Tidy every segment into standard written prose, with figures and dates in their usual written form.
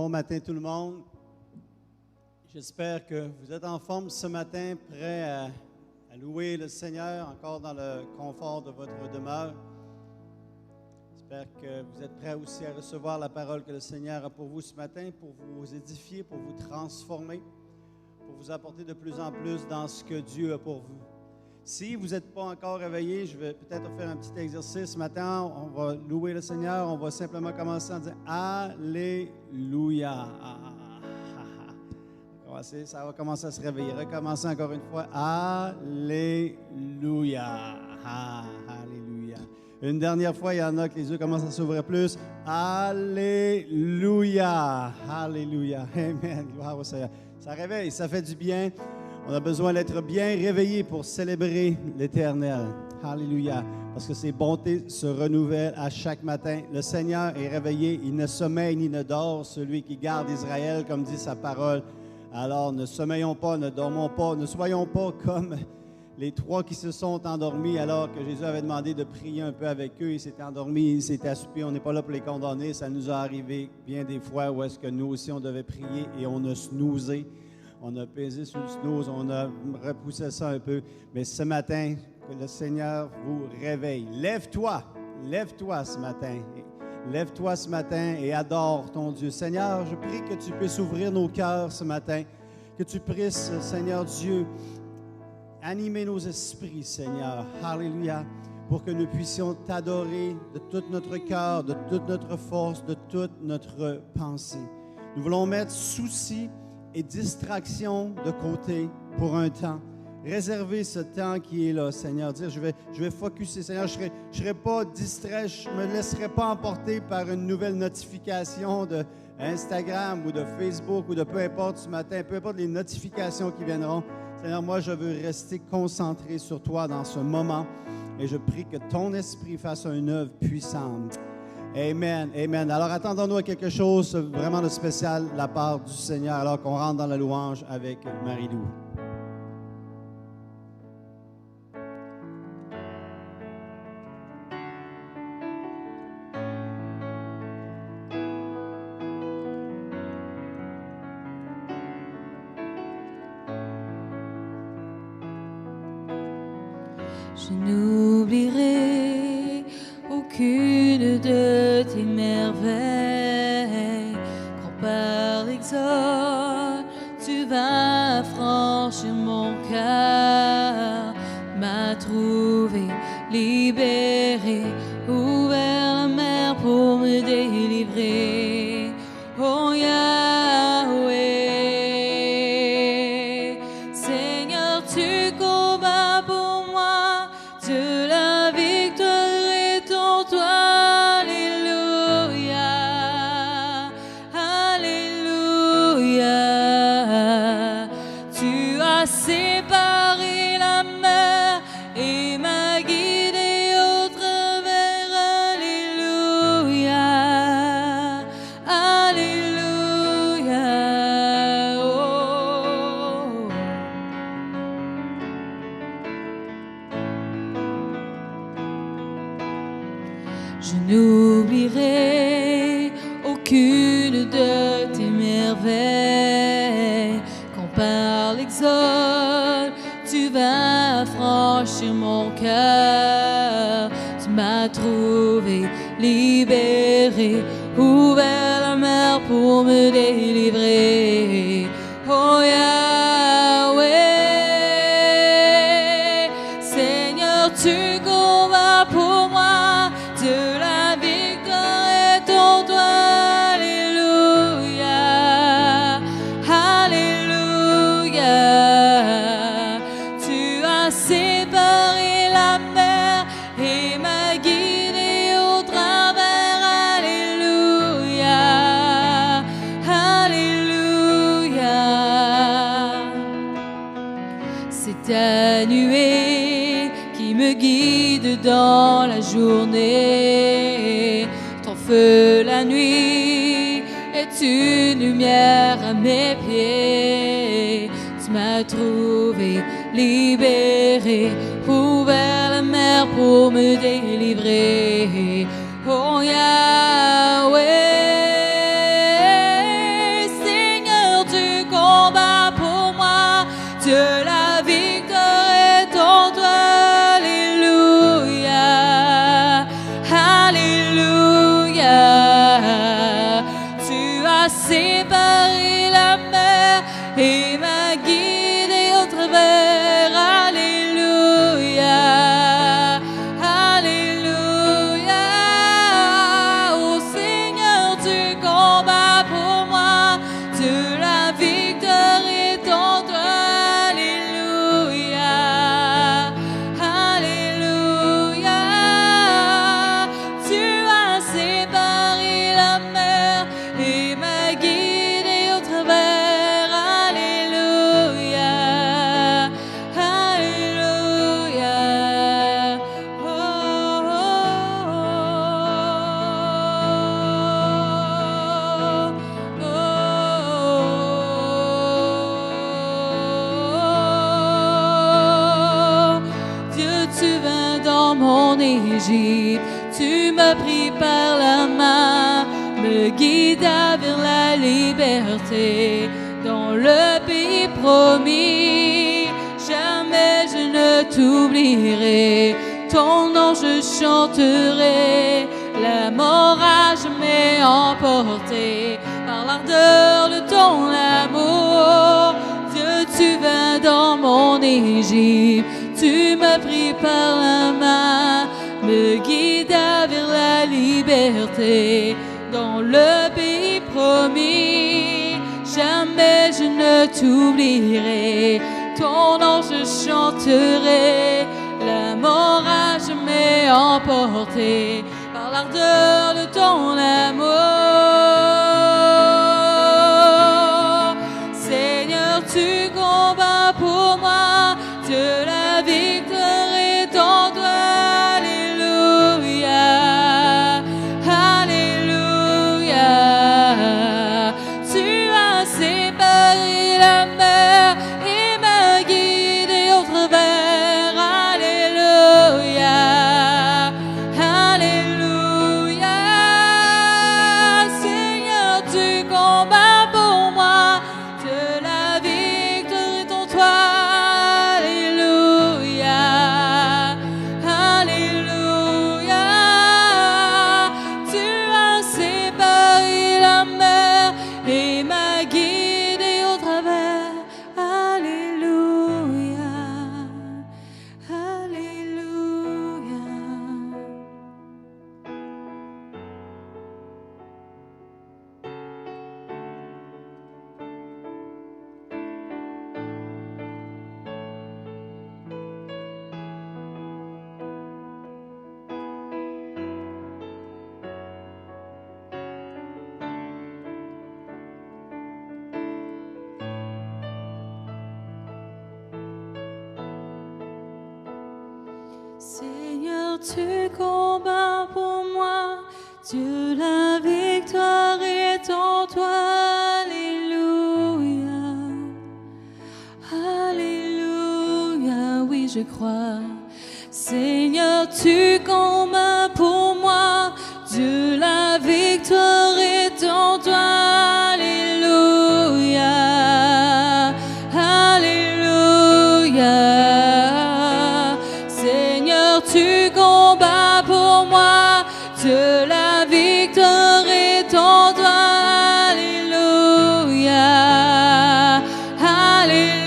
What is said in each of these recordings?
Bon matin tout le monde. J'espère que vous êtes en forme ce matin, prêts à louer le Seigneur encore dans le confort de votre demeure. J'espère que vous êtes prêts aussi à recevoir la parole que le Seigneur a pour vous ce matin, pour vous édifier, pour vous transformer, pour vous apporter de plus en plus dans ce que Dieu a pour vous. Si vous n'êtes pas encore réveillé, je vais peut-être faire un petit exercice ce matin. On va louer le Seigneur. On va simplement commencer en disant Alléluia. Ça va commencer à se réveiller. Recommencer encore une fois. Alléluia. Alléluia. Une dernière fois, il y en a que les yeux commencent à s'ouvrir plus. Alléluia. Alléluia. Amen. Gloire au Seigneur. Ça réveille, ça fait du bien. On a besoin d'être bien réveillés pour célébrer l'Éternel. Alléluia. Parce que ses bontés se renouvellent à chaque matin. Le Seigneur est réveillé. Il ne sommeille ni ne dort, celui qui garde Israël, comme dit sa parole. Alors, ne sommeillons pas, ne dormons pas, ne soyons pas comme les trois qui se sont endormis alors que Jésus avait demandé de prier un peu avec eux. Ils s'étaient endormis, ils s'étaient assoupis. On n'est pas là pour les condamner. Ça nous a arrivé bien des fois où est-ce que nous aussi, on devait prier et on a snoozé. On a pesé sur le snooze, on a repoussé ça un peu. Mais ce matin, que le Seigneur vous réveille. Lève-toi ce matin. Lève-toi ce matin et adore ton Dieu. Seigneur, je prie que tu puisses ouvrir nos cœurs ce matin. Que tu puisses, Seigneur Dieu, animer nos esprits, Seigneur. Alléluia. Pour que nous puissions t'adorer de tout notre cœur, de toute notre force, de toute notre pensée. Nous voulons mettre soucis et distraction de côté pour un temps. Réserver ce temps qui est là, Seigneur. Dire, je vais focusser, Seigneur. Je ne serai pas distrait, je ne me laisserai pas emporter par une nouvelle notification de Instagram ou de Facebook ou de peu importe ce matin, peu importe les notifications qui viendront. Seigneur, moi, je veux rester concentré sur toi dans ce moment et je prie que ton esprit fasse une œuvre puissante. Amen, amen. Alors, attendons-nous à quelque chose vraiment de spécial de la part du Seigneur alors qu'on rentre dans la louange avec Marie-Lou. Je n'oublierai aucune de tes merveilles, quand par l'exode tu vas franchir mon cœur, m'as trouvé, libéré, ouvert la mer pour me délivrer. Oh Yahweh, Seigneur, tu combats pour moi, de la victoire est en toi. Alléluia, Alléluia. Tu as séparé la mer et m'as guidé au travers. Alléluia, Alléluia. Oh. Je n'oublierai aucune de tes merveilles, quand par l'exode tu vas franchir mon cœur. Tu m'as trouvé, libéré, ouvert la mer pour me délivrer. Oh Yahweh, Seigneur, tu combats pour moi, de la victoire est en toi. Alléluia, Alléluia. Tu as séparé la mer et m'as guidé au travers. Alléluia, Alléluia. C'est ta nuée qui me guide dans la journée, ton feu la nuit est une lumière à mes pieds. Tu m'as trouvé, libéré, ouvert la mer pour me délivrer. Oh Yahweh, séparé la mer et m'a guidé au travers. Alléluia, Alléluia. Ô Seigneur, tu combats pour moi, de la victoire est en toi. Alléluia, Alléluia. Tu as séparé la mer et m'as guidé au travers. Alléluia, Alléluia. Oh, oh, oh, oh. Dieu, tu vins dans mon Égypte, tu m'as pris par la main, me guida vers la liberté, dans le pays promis. Jamais je ne t'oublierai, ton nom je chanterai. La mort a jamais emporté par l'ardeur de ton amour. Dieu, tu vins dans mon Égypte, tu m'as pris par la main, me guida vers la liberté, dans le pays promis. Jamais je ne t'oublierai, ton nom je chanterai. La mort a jamais emporté par l'ardeur de ton amour. Seigneur, tu combats pour moi, Dieu, la victoire est en toi. Alléluia, Alléluia. Tu as séparé la mer et m'as guidé au travers. Alléluia, Alléluia. Seigneur, tu combats pour moi, de la victoire est en toi. Alléluia, Alléluia. Tu as séparé la mer et m'as guidé au travers. Alléluia, Alléluia. Seigneur, tu combats pour moi, Dieu, la victoire est en toi. Alléluia, Alléluia. Oui, je crois. Seigneur, tu combats pour moi, Dieu, la victoire est en toi. Alléluia, Alléluia. Seigneur, tu combats pour moi, Dieu, la victoire est en toi. Alléluia, Alléluia.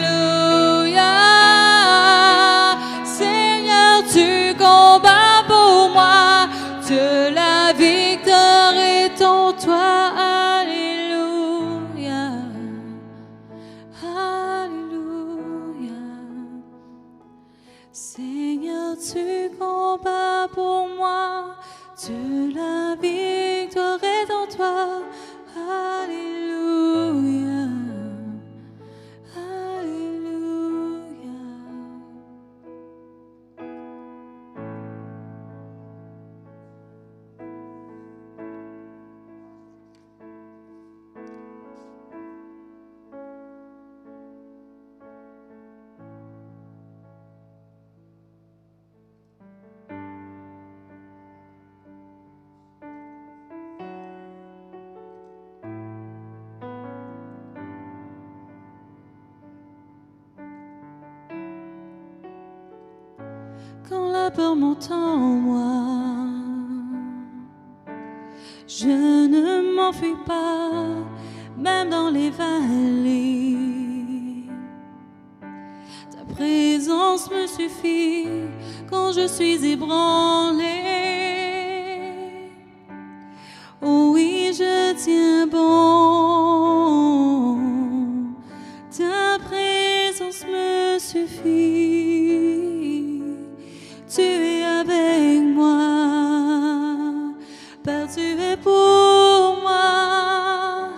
Seigneur, tu combats pour moi, Dieu, la victoire est en toi. Alléluia, Alléluia. Seigneur, tu combats pour moi, Dieu, la victoire est en toi. Alléluia, Alléluia. Quand la peur monte en moi, je ne m'enfuis pas, même dans les vallées. Ta présence me suffit quand je suis ébranlée. Oh oui, je tiens bon, ta présence me suffit. Tu es avec moi, Père, tu es pour moi.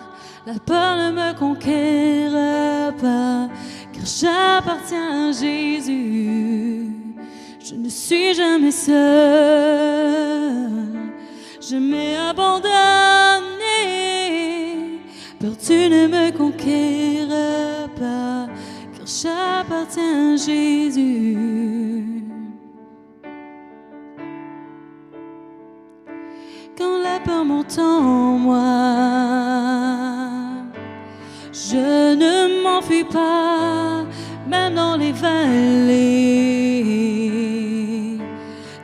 La peur ne me conquiert pas, car j'appartiens à Jésus. Je ne suis jamais seule, jamais abandonnée. Peur, tu ne me conquiers pas, car j'appartiens à Jésus. Quand la peur monte en moi, je ne m'enfuis pas, même dans les vallées.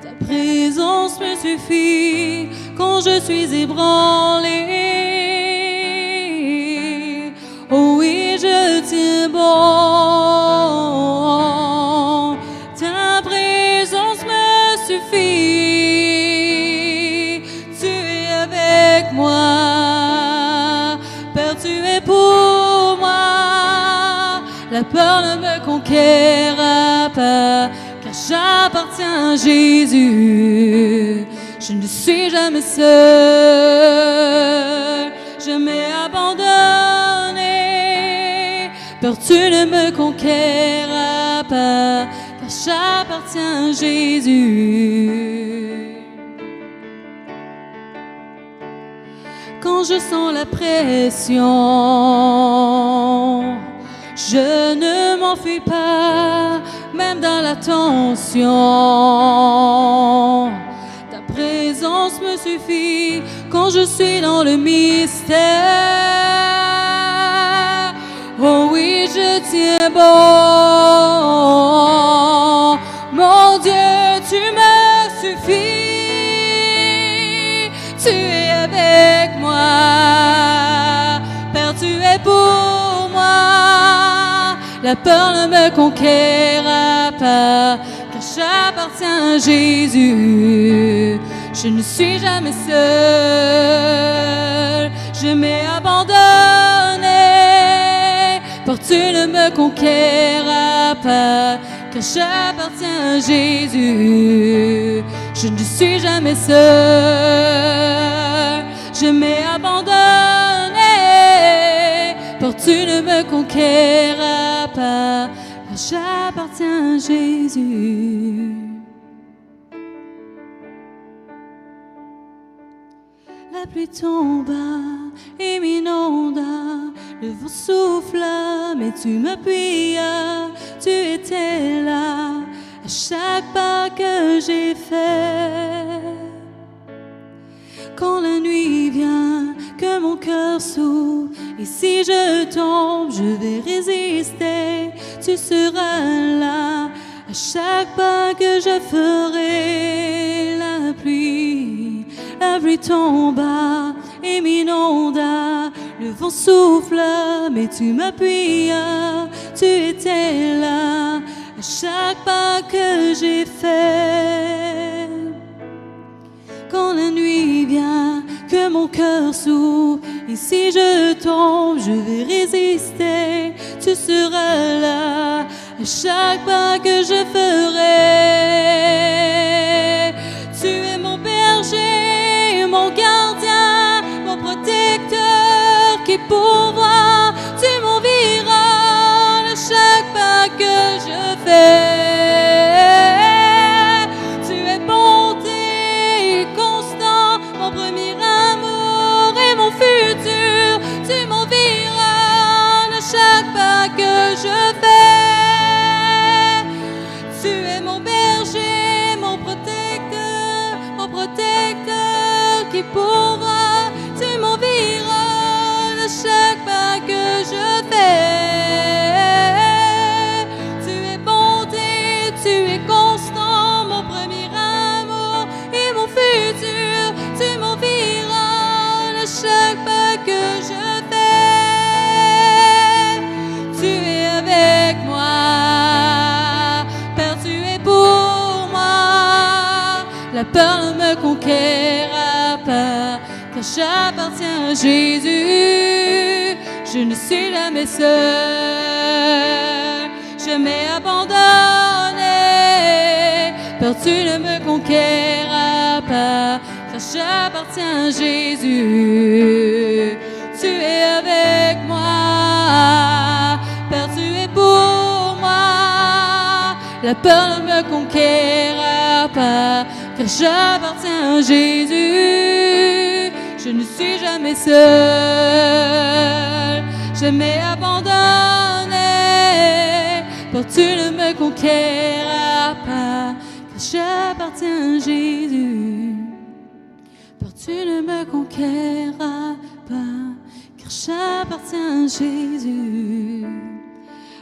Ta présence me suffit quand je suis ébranlée. Oh oui, je tiens bon, ta présence me suffit. Tu es avec moi, Père, tu es pour moi. La peur ne me conquiert pas, car j'appartiens à Jésus. Je ne suis jamais seule, jamais abandonnée. Peur, tu ne me conquéras pas, car j'appartiens à Jésus. Quand je sens la pression, je ne m'enfuis pas, même dans la tension. Ta présence me suffit quand je suis dans le mystère. Oh oui, je tiens bon. Mon Dieu, tu me suffis. Tu es avec moi. Père, tu es pour moi. La peur ne me conquiert pas, car j'appartiens à Jésus. Je ne suis jamais seule, jamais abandonnée. Peur, tu ne me conquieras pas, car j'appartiens à Jésus. Je ne suis jamais seule, jamais abandonnée. Peur, tu ne me conquieras pas, car j'appartiens à Jésus. La pluie tomba et m'inonda, le vent souffla, mais tu m'appuias, tu étais là à chaque pas que j'ai fait. Quand la nuit vient, que mon cœur s'ouvre, et si je tombe, je vais résister, tu seras là à chaque pas que je ferai. La pluie tomba et m'inonda, le vent souffla, mais tu m'appuias, tu étais là à chaque pas que j'ai fait. Quand la nuit vient, que mon cœur s'ouvre, et si je tombe, je vais résister, tu seras là à chaque pas que je ferai. Tu es mon berger, mon gardien, mon protecteur qui pourvoit, tu m'environnes à chaque pas que je fais. Tu es bonté et constant, mon premier amour et mon futur, tu m'environnes à chaque pas que je fais. Tu es mon berger, la peur ne me conquérera pas, car j'appartiens à Jésus. Je ne suis jamais seul, jamais abandonné. Peur, tu ne me conquérras pas, car j'appartiens à Jésus. Tu es avec moi, Père, tu es pour moi. La peur ne me conquérra pas, car j'appartiens à Jésus. Je ne suis jamais seul, jamais abandonné. Peur, tu ne me conquérras pas, car j'appartiens à Jésus. Peur, tu ne me conquérras pas, car j'appartiens à Jésus.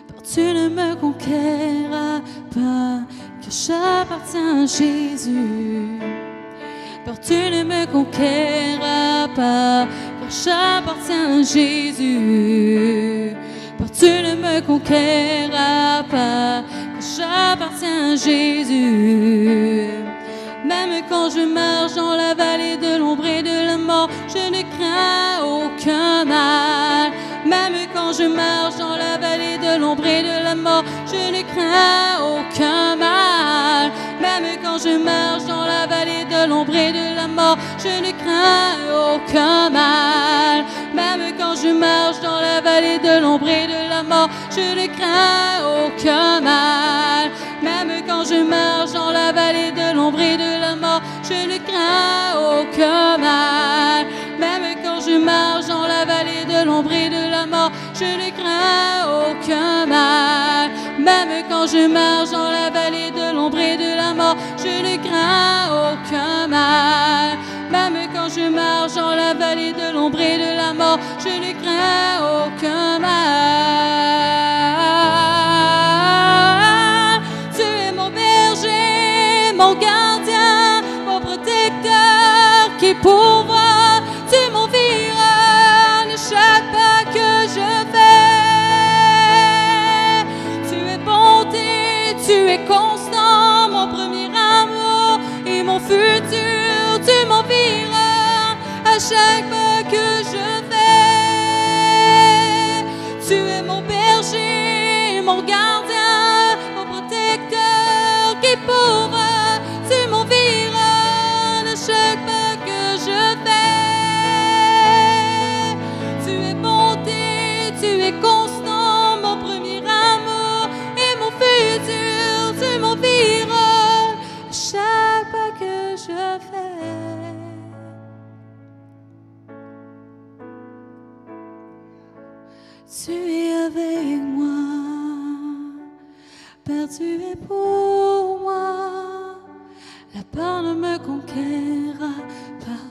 Peur, tu ne me conquérras pas, car j'appartiens à Jésus. Peur, tu ne me conquérras pas, car j'appartiens à Jésus. Peur, tu ne me conquérras pas, car j'appartiens à Jésus. Même quand je marche dans la vallée de l'ombre et de la mort, je ne crains aucun mal. Même quand je marche dans la vallée de l'ombre et de la mort, je ne crains aucun mal. Même quand je marche dans la vallée de l'ombre et de la mort, je ne crains aucun mal. Même quand je marche dans la vallée de l'ombre et de la mort, je ne crains aucun mal. Même quand je marche dans la vallée de l'ombre et de la mort, je ne crains aucun mal. Même quand je marche dans la vallée de l'ombre et de la mort, je ne crains aucun mal. Même quand je marche dans la vallée de l'ombre et de la mort, je ne crains aucun mal. Même quand je marche dans la vallée de l'ombre et de la mort, je ne crains aucun mal. Tu es mon berger, mon gardien, mon protecteur qui pourvoit. Tu m'environnes chaque pas que je fais. Tu es bonté, tu es constant, mon premier amour et mon futur. Tu m'environnes à chaque pas que je fais. Tu es mon berger, mon gardien, mon protecteur qui pourvoit. Tu m'environnes à chaque pas que je fais. Tu es bonté, tu es constant, mon premier amour et mon futur. Tu m'environnes à chaque pas que je fais. Tu es avec moi, Père, tu es pour moi. La peur ne me conquérera pas,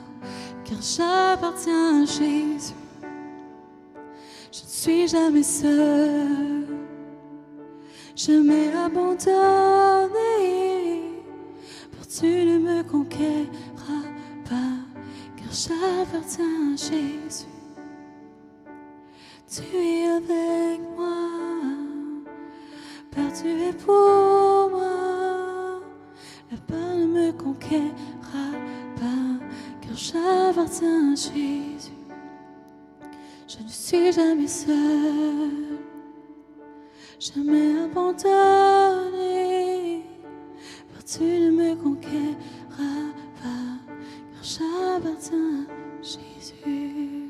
car j'appartiens à Jésus. Je ne suis jamais seul, jamais abandonné. Peur, tu ne me conquérera pas, car j'appartiens à Jésus. Tu es avec moi, Père, tu es pour moi. La peur ne me conquérera pas, car j'appartiens à Jésus. Je ne suis jamais seul, jamais abandonné. Père, tu ne me conquérras pas, car j'appartiens à Jésus.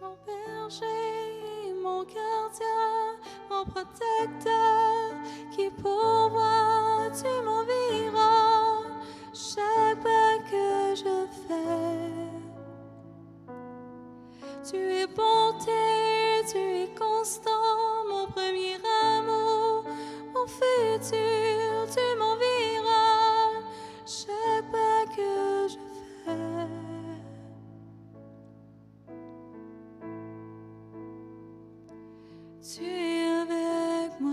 Mon berger, mon gardien, mon protecteur, qui pourvoit, tu m'environnes chaque pas que je fais. Tu es bonté, tu es constant, mon premier amour, mon futur, tu m'environnes chaque pas que Tu es avec moi,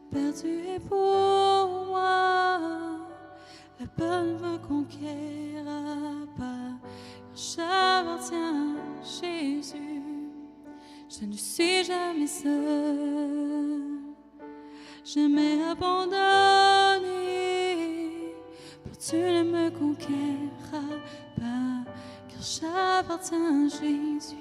Père, tu es pour moi. La peur ne me conquérera pas, car j'appartiens à Jésus. Je ne suis jamais seul, jamais abandonné. Pour tu ne me conquérras pas, car j'appartiens à Jésus.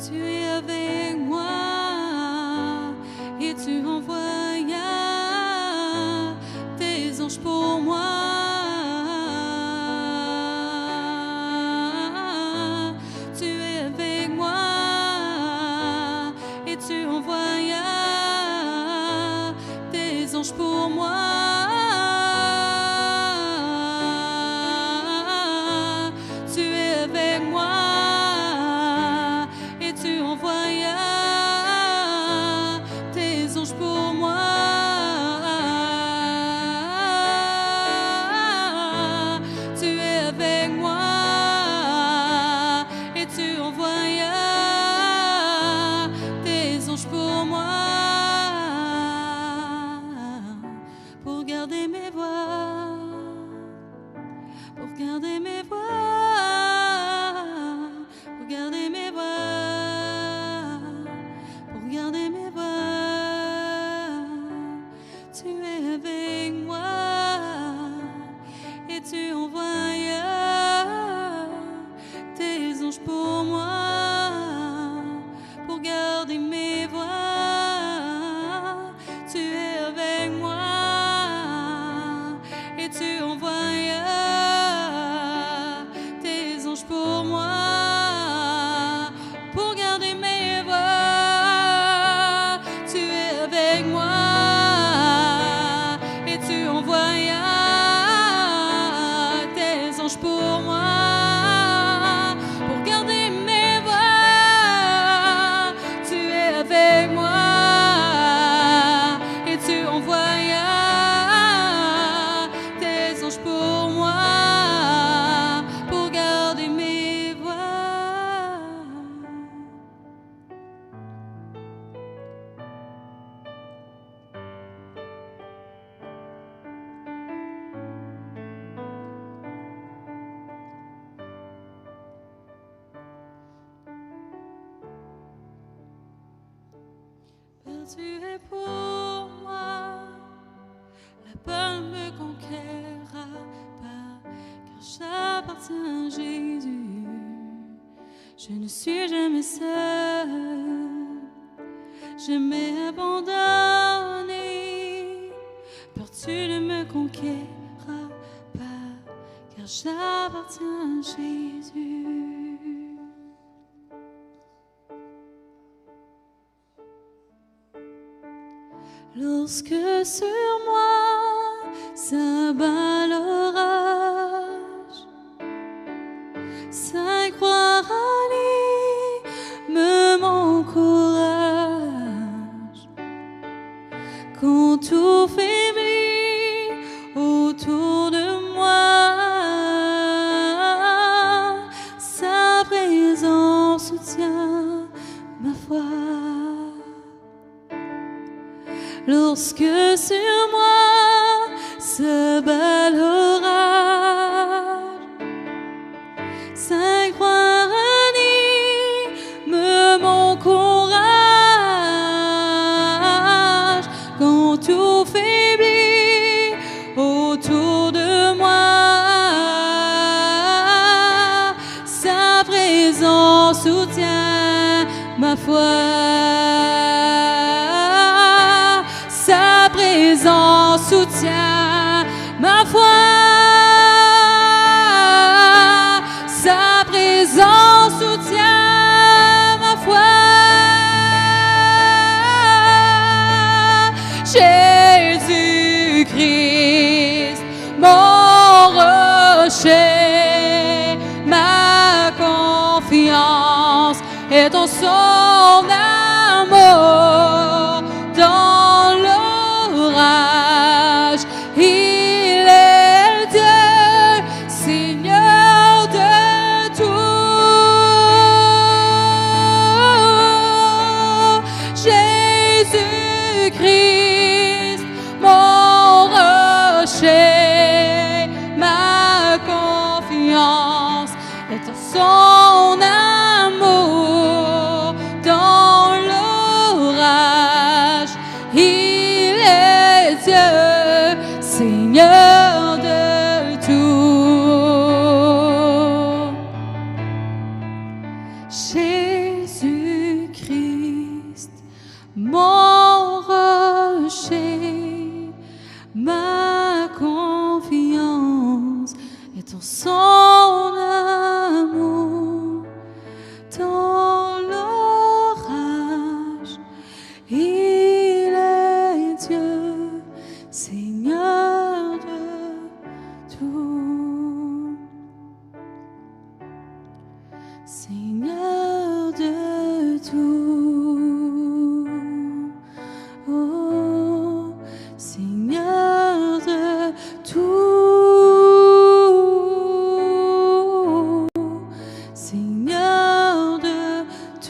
Tu es avec moi et tu envoyas tes anges pour moi. Tu es avec moi et tu envoyas tes anges pour moi. Tu es avec moi. Tu envoyas tes anges pour moi. Tu es avec moi et tu envoyas tes anges pour moi. Pour garder mes voies, pour garder mes voies, pour garder mes voies. Regardez mes voies, tu es avec moi et tu envoies tes anges pour moi, pour garder mes voies. Tu es avec moi et tu envoies tes anges pour moi, pour garder mes voies. Avec moi et tu envoyas tes anges pour moi, pour garder mes voies. Tu es avec moi et tu envoyas tes anges pour moi, pour garder mes voies. Tu es pour moi, la peur ne me conquérera pas, car j'appartiens à Jésus. Je ne suis jamais seul, jamais abandonné. Peur, tu ne me conquérras pas, car j'appartiens à Jésus. Lorsque sur moi s'abat l'orage, sa croix ranime mon courage. Quand tout faiblit autour de moi, sa présence soutient ma foi. Lorsque sur moi s'abat l'orage, sa croix ranime mon courage. Quand tout faiblit autour de moi, sa présence soutient ma foi. Sa présence soutient ma foi. Sa présence soutient ma foi. Jésus-Christ, mon rocher, ma confiance est en son amour. Dans l'orage, il est Dieu, Seigneur de tout. Jésus-Christ, mon rocher, ma confiance est en son amour. Dans l'orage, il est Dieu, Seigneur de tout. Seigneur de tout. Oh, Seigneur de tout. Seigneur de tout.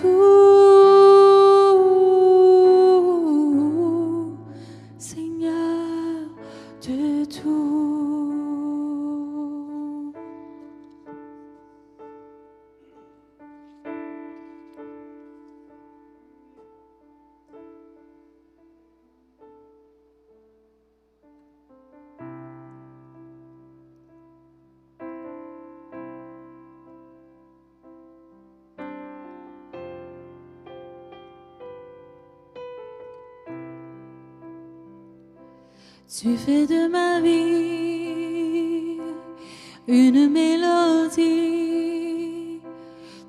Seigneur de tout. Tu fais de ma vie une mélodie,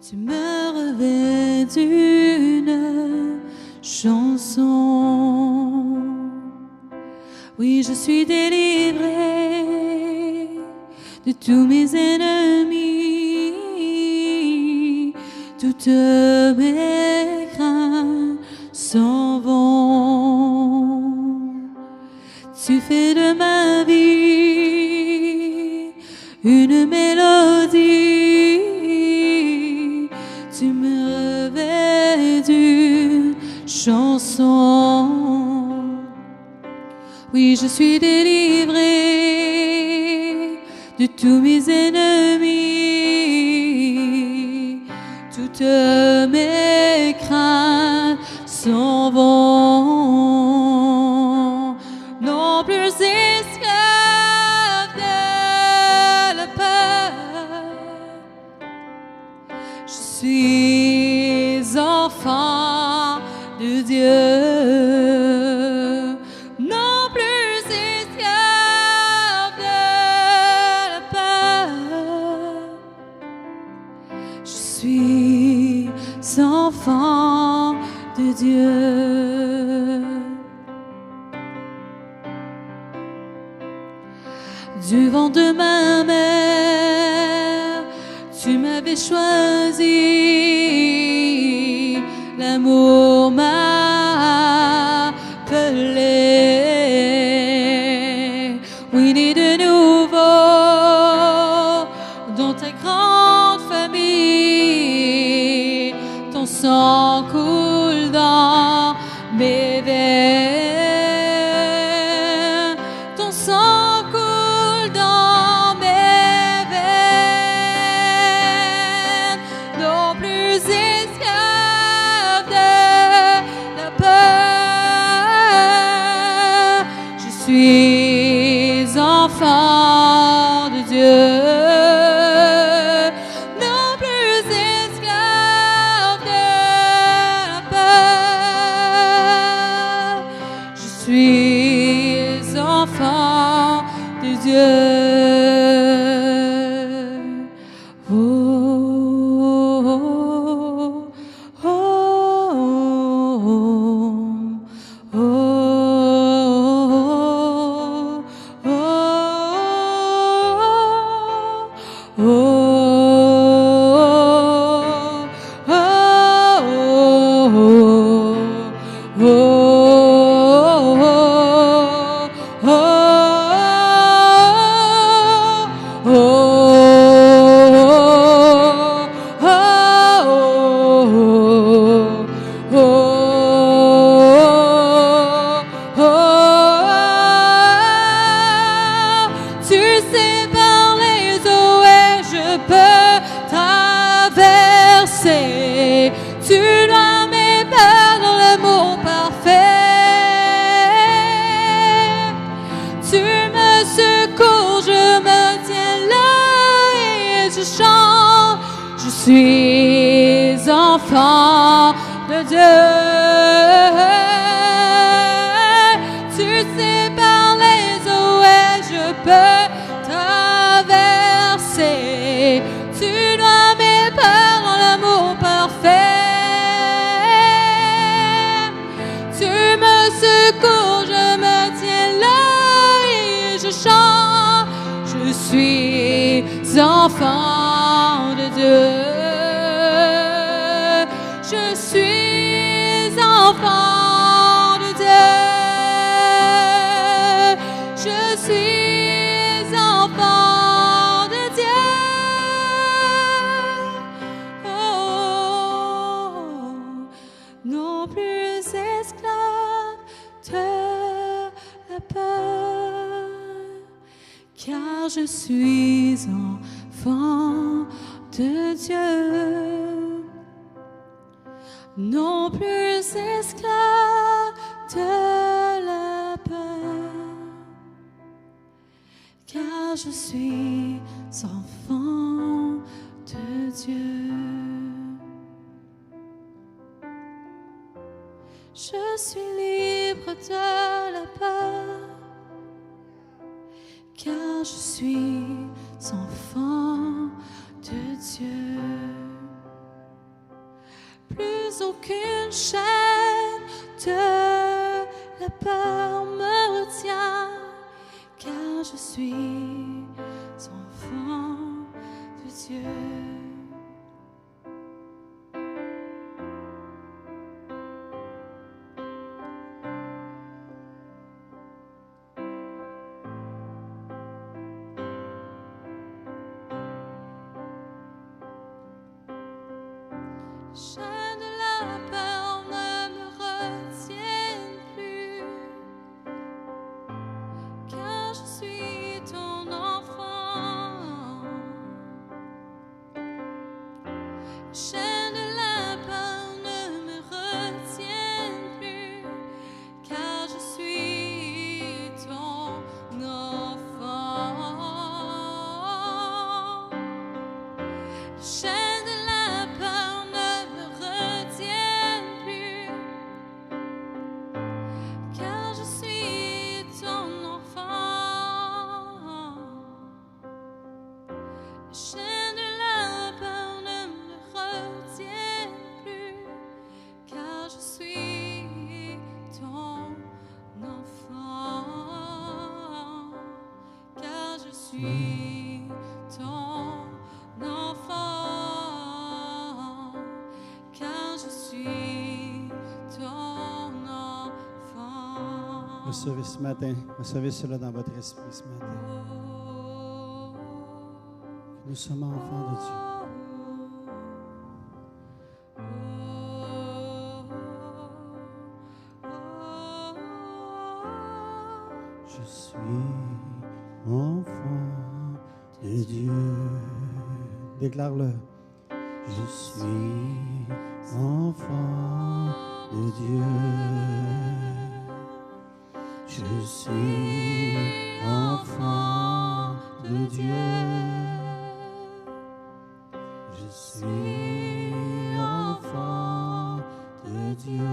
tu me revêts d'une chanson. Oui, je suis délivrée de tous mes ennemis, toutes mes craintes s'en vont. Tu fais de ma vie une mélodie, tu me revêts d'une chanson. Oui, je suis délivrée de tous mes ennemis, toutes mes craintes s'en vont. Non plus esclave de la peur, je suis enfant de Dieu. Non plus esclave de la peur, je suis enfant de Dieu. Du vent de ma mère, tu m'avais choisi, l'amour m'a appelé. Oui, né de nouveau dans ta grande famille, ton sang coule dans mes veines, ton sang coule dans mes veines. Non plus esclave de la peur, je suis enfant de Dieu. Non plus esclave de la peur, je suis enfant de Dieu. Oh, oh, oh, oh, oh, oh, oh, oh, oh. suis enfant de Dieu. Tu sépares les eaux et je peux traverser. Tu dois mes peurs dans l'amour parfait. Tu me secours, je me tiens là et je chante. Je suis enfant de Dieu. Je suis enfant de Dieu. Je suis enfant de Dieu. Oh, non plus esclave de la peur, car je suis enfant de Dieu. Non plus esclave de la peur, car je suis enfant de Dieu. Je suis libre de la peur, car je suis enfant de Dieu. Plus aucune chaîne de la peur me retient, car je suis enfant de Dieu. Chaînes de la peur ne me retiennent plus, car je suis ton enfant. Chaînes de la peur ne me retiennent plus, car je suis ton enfant. Chaînes de la peur ne me retiennent plus, car je suis ton enfant. Chaînes de la peur ne me retiennent plus, car je suis ton enfant. Car je suis ton enfant. Car je suis ton enfant. Recevez ce matin, recevez cela dans votre esprit ce matin. Nous sommes enfants de Dieu. Je suis enfant de Dieu. Déclare-le. Je suis enfant de Dieu. Je suis enfant de Dieu. Je suis enfant de Dieu.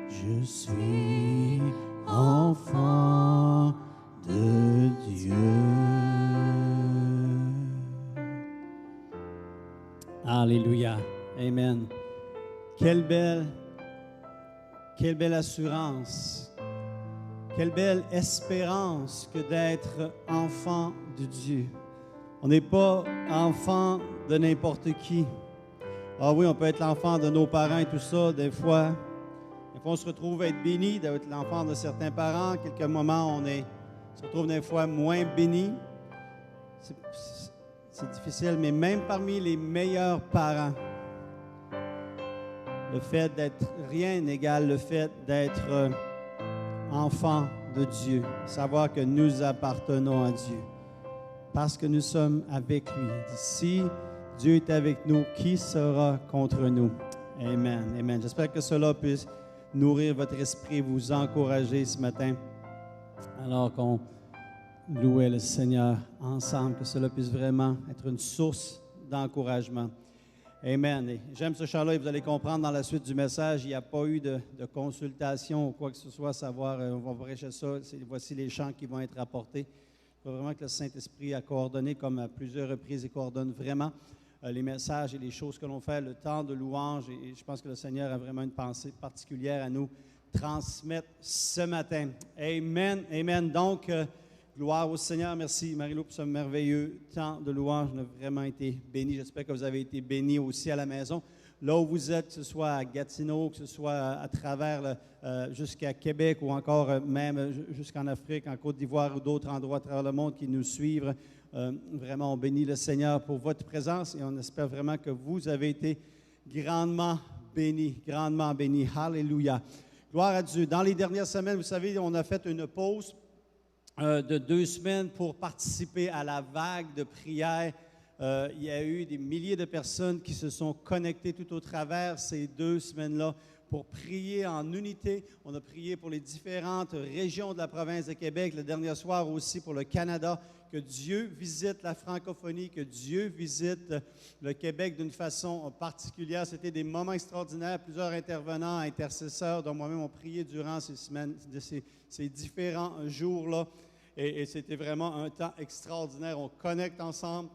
Je suis enfant de Dieu. Alléluia. Amen. Quelle belle assurance, quelle belle espérance que d'être enfant de Dieu. On n'est pas enfant de n'importe qui. Ah oui, on peut être l'enfant de nos parents et tout ça, des fois on se retrouve être béni d'être l'enfant de certains parents. Quelques moments, on se retrouve des fois moins béni. C'est difficile, mais même parmi les meilleurs parents, le fait d'être rien n'égale le fait d'être enfant de Dieu. Savoir que nous appartenons à Dieu. Parce que nous sommes avec lui. Si Dieu est avec nous, qui sera contre nous? Amen. Amen. J'espère que cela puisse nourrir votre esprit, vous encourager ce matin. Alors qu'on louer le Seigneur ensemble, que cela puisse vraiment être une source d'encouragement. Amen. Et j'aime ce chant-là et vous allez comprendre dans la suite du message, il n'y a pas eu de consultation ou quoi que ce soit, savoir, on va prêcher ça, voici les chants qui vont être apportés. Il faut vraiment que le Saint-Esprit a coordonné, comme à plusieurs reprises, il coordonne vraiment les messages et les choses que l'on fait, le temps de louange. Et je pense que le Seigneur a vraiment une pensée particulière à nous transmettre ce matin. Amen. Amen. Donc, gloire au Seigneur. Merci, Marie-Lou, pour ce merveilleux temps de louange. On a vraiment été bénis. J'espère que vous avez été bénis aussi à la maison. Là où vous êtes, que ce soit à Gatineau, que ce soit à travers jusqu'à Québec ou encore même jusqu'en Afrique, en Côte d'Ivoire ou d'autres endroits à travers le monde qui nous suivent. Vraiment, on bénit le Seigneur pour votre présence et on espère vraiment que vous avez été grandement bénis, grandement bénis. Alléluia. Gloire à Dieu. Dans les dernières semaines, vous savez, on a fait une pause de 2 semaines pour participer à la vague de prière. Il y a eu des milliers de personnes qui se sont connectées tout au travers ces 2 semaines-là pour prier en unité. On a prié pour les différentes régions de la province de Québec, le dernier soir aussi pour le Canada. Que Dieu visite la francophonie, que Dieu visite le Québec d'une façon particulière. C'était des moments extraordinaires. Plusieurs intervenants, intercesseurs, dont moi-même, ont prié durant ces semaines, ces différents jours-là. Et c'était vraiment un temps extraordinaire. On connecte ensemble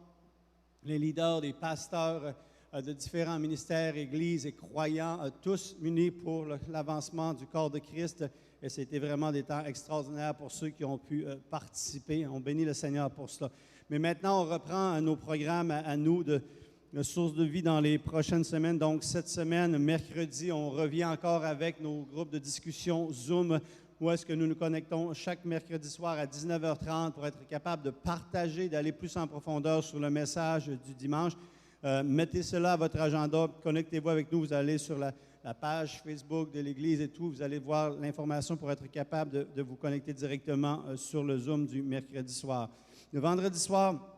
les leaders, les pasteurs de différents ministères, églises et croyants, tous unis pour l'avancement du corps de Christ. Et c'était vraiment des temps extraordinaires pour ceux qui ont pu participer. On bénit le Seigneur pour cela. Mais maintenant, on reprend nos programmes à nous de source de vie dans les prochaines semaines. Donc, cette semaine, mercredi, on revient encore avec nos groupes de discussion Zoom, où est-ce que nous nous connectons chaque mercredi soir à 19h30 pour être capable de partager, d'aller plus en profondeur sur le message du dimanche. Mettez cela à votre agenda, connectez-vous avec nous, vous allez sur la page Facebook de l'Église et tout, vous allez voir l'information pour être capable de vous connecter directement sur le Zoom du mercredi soir. Le vendredi soir,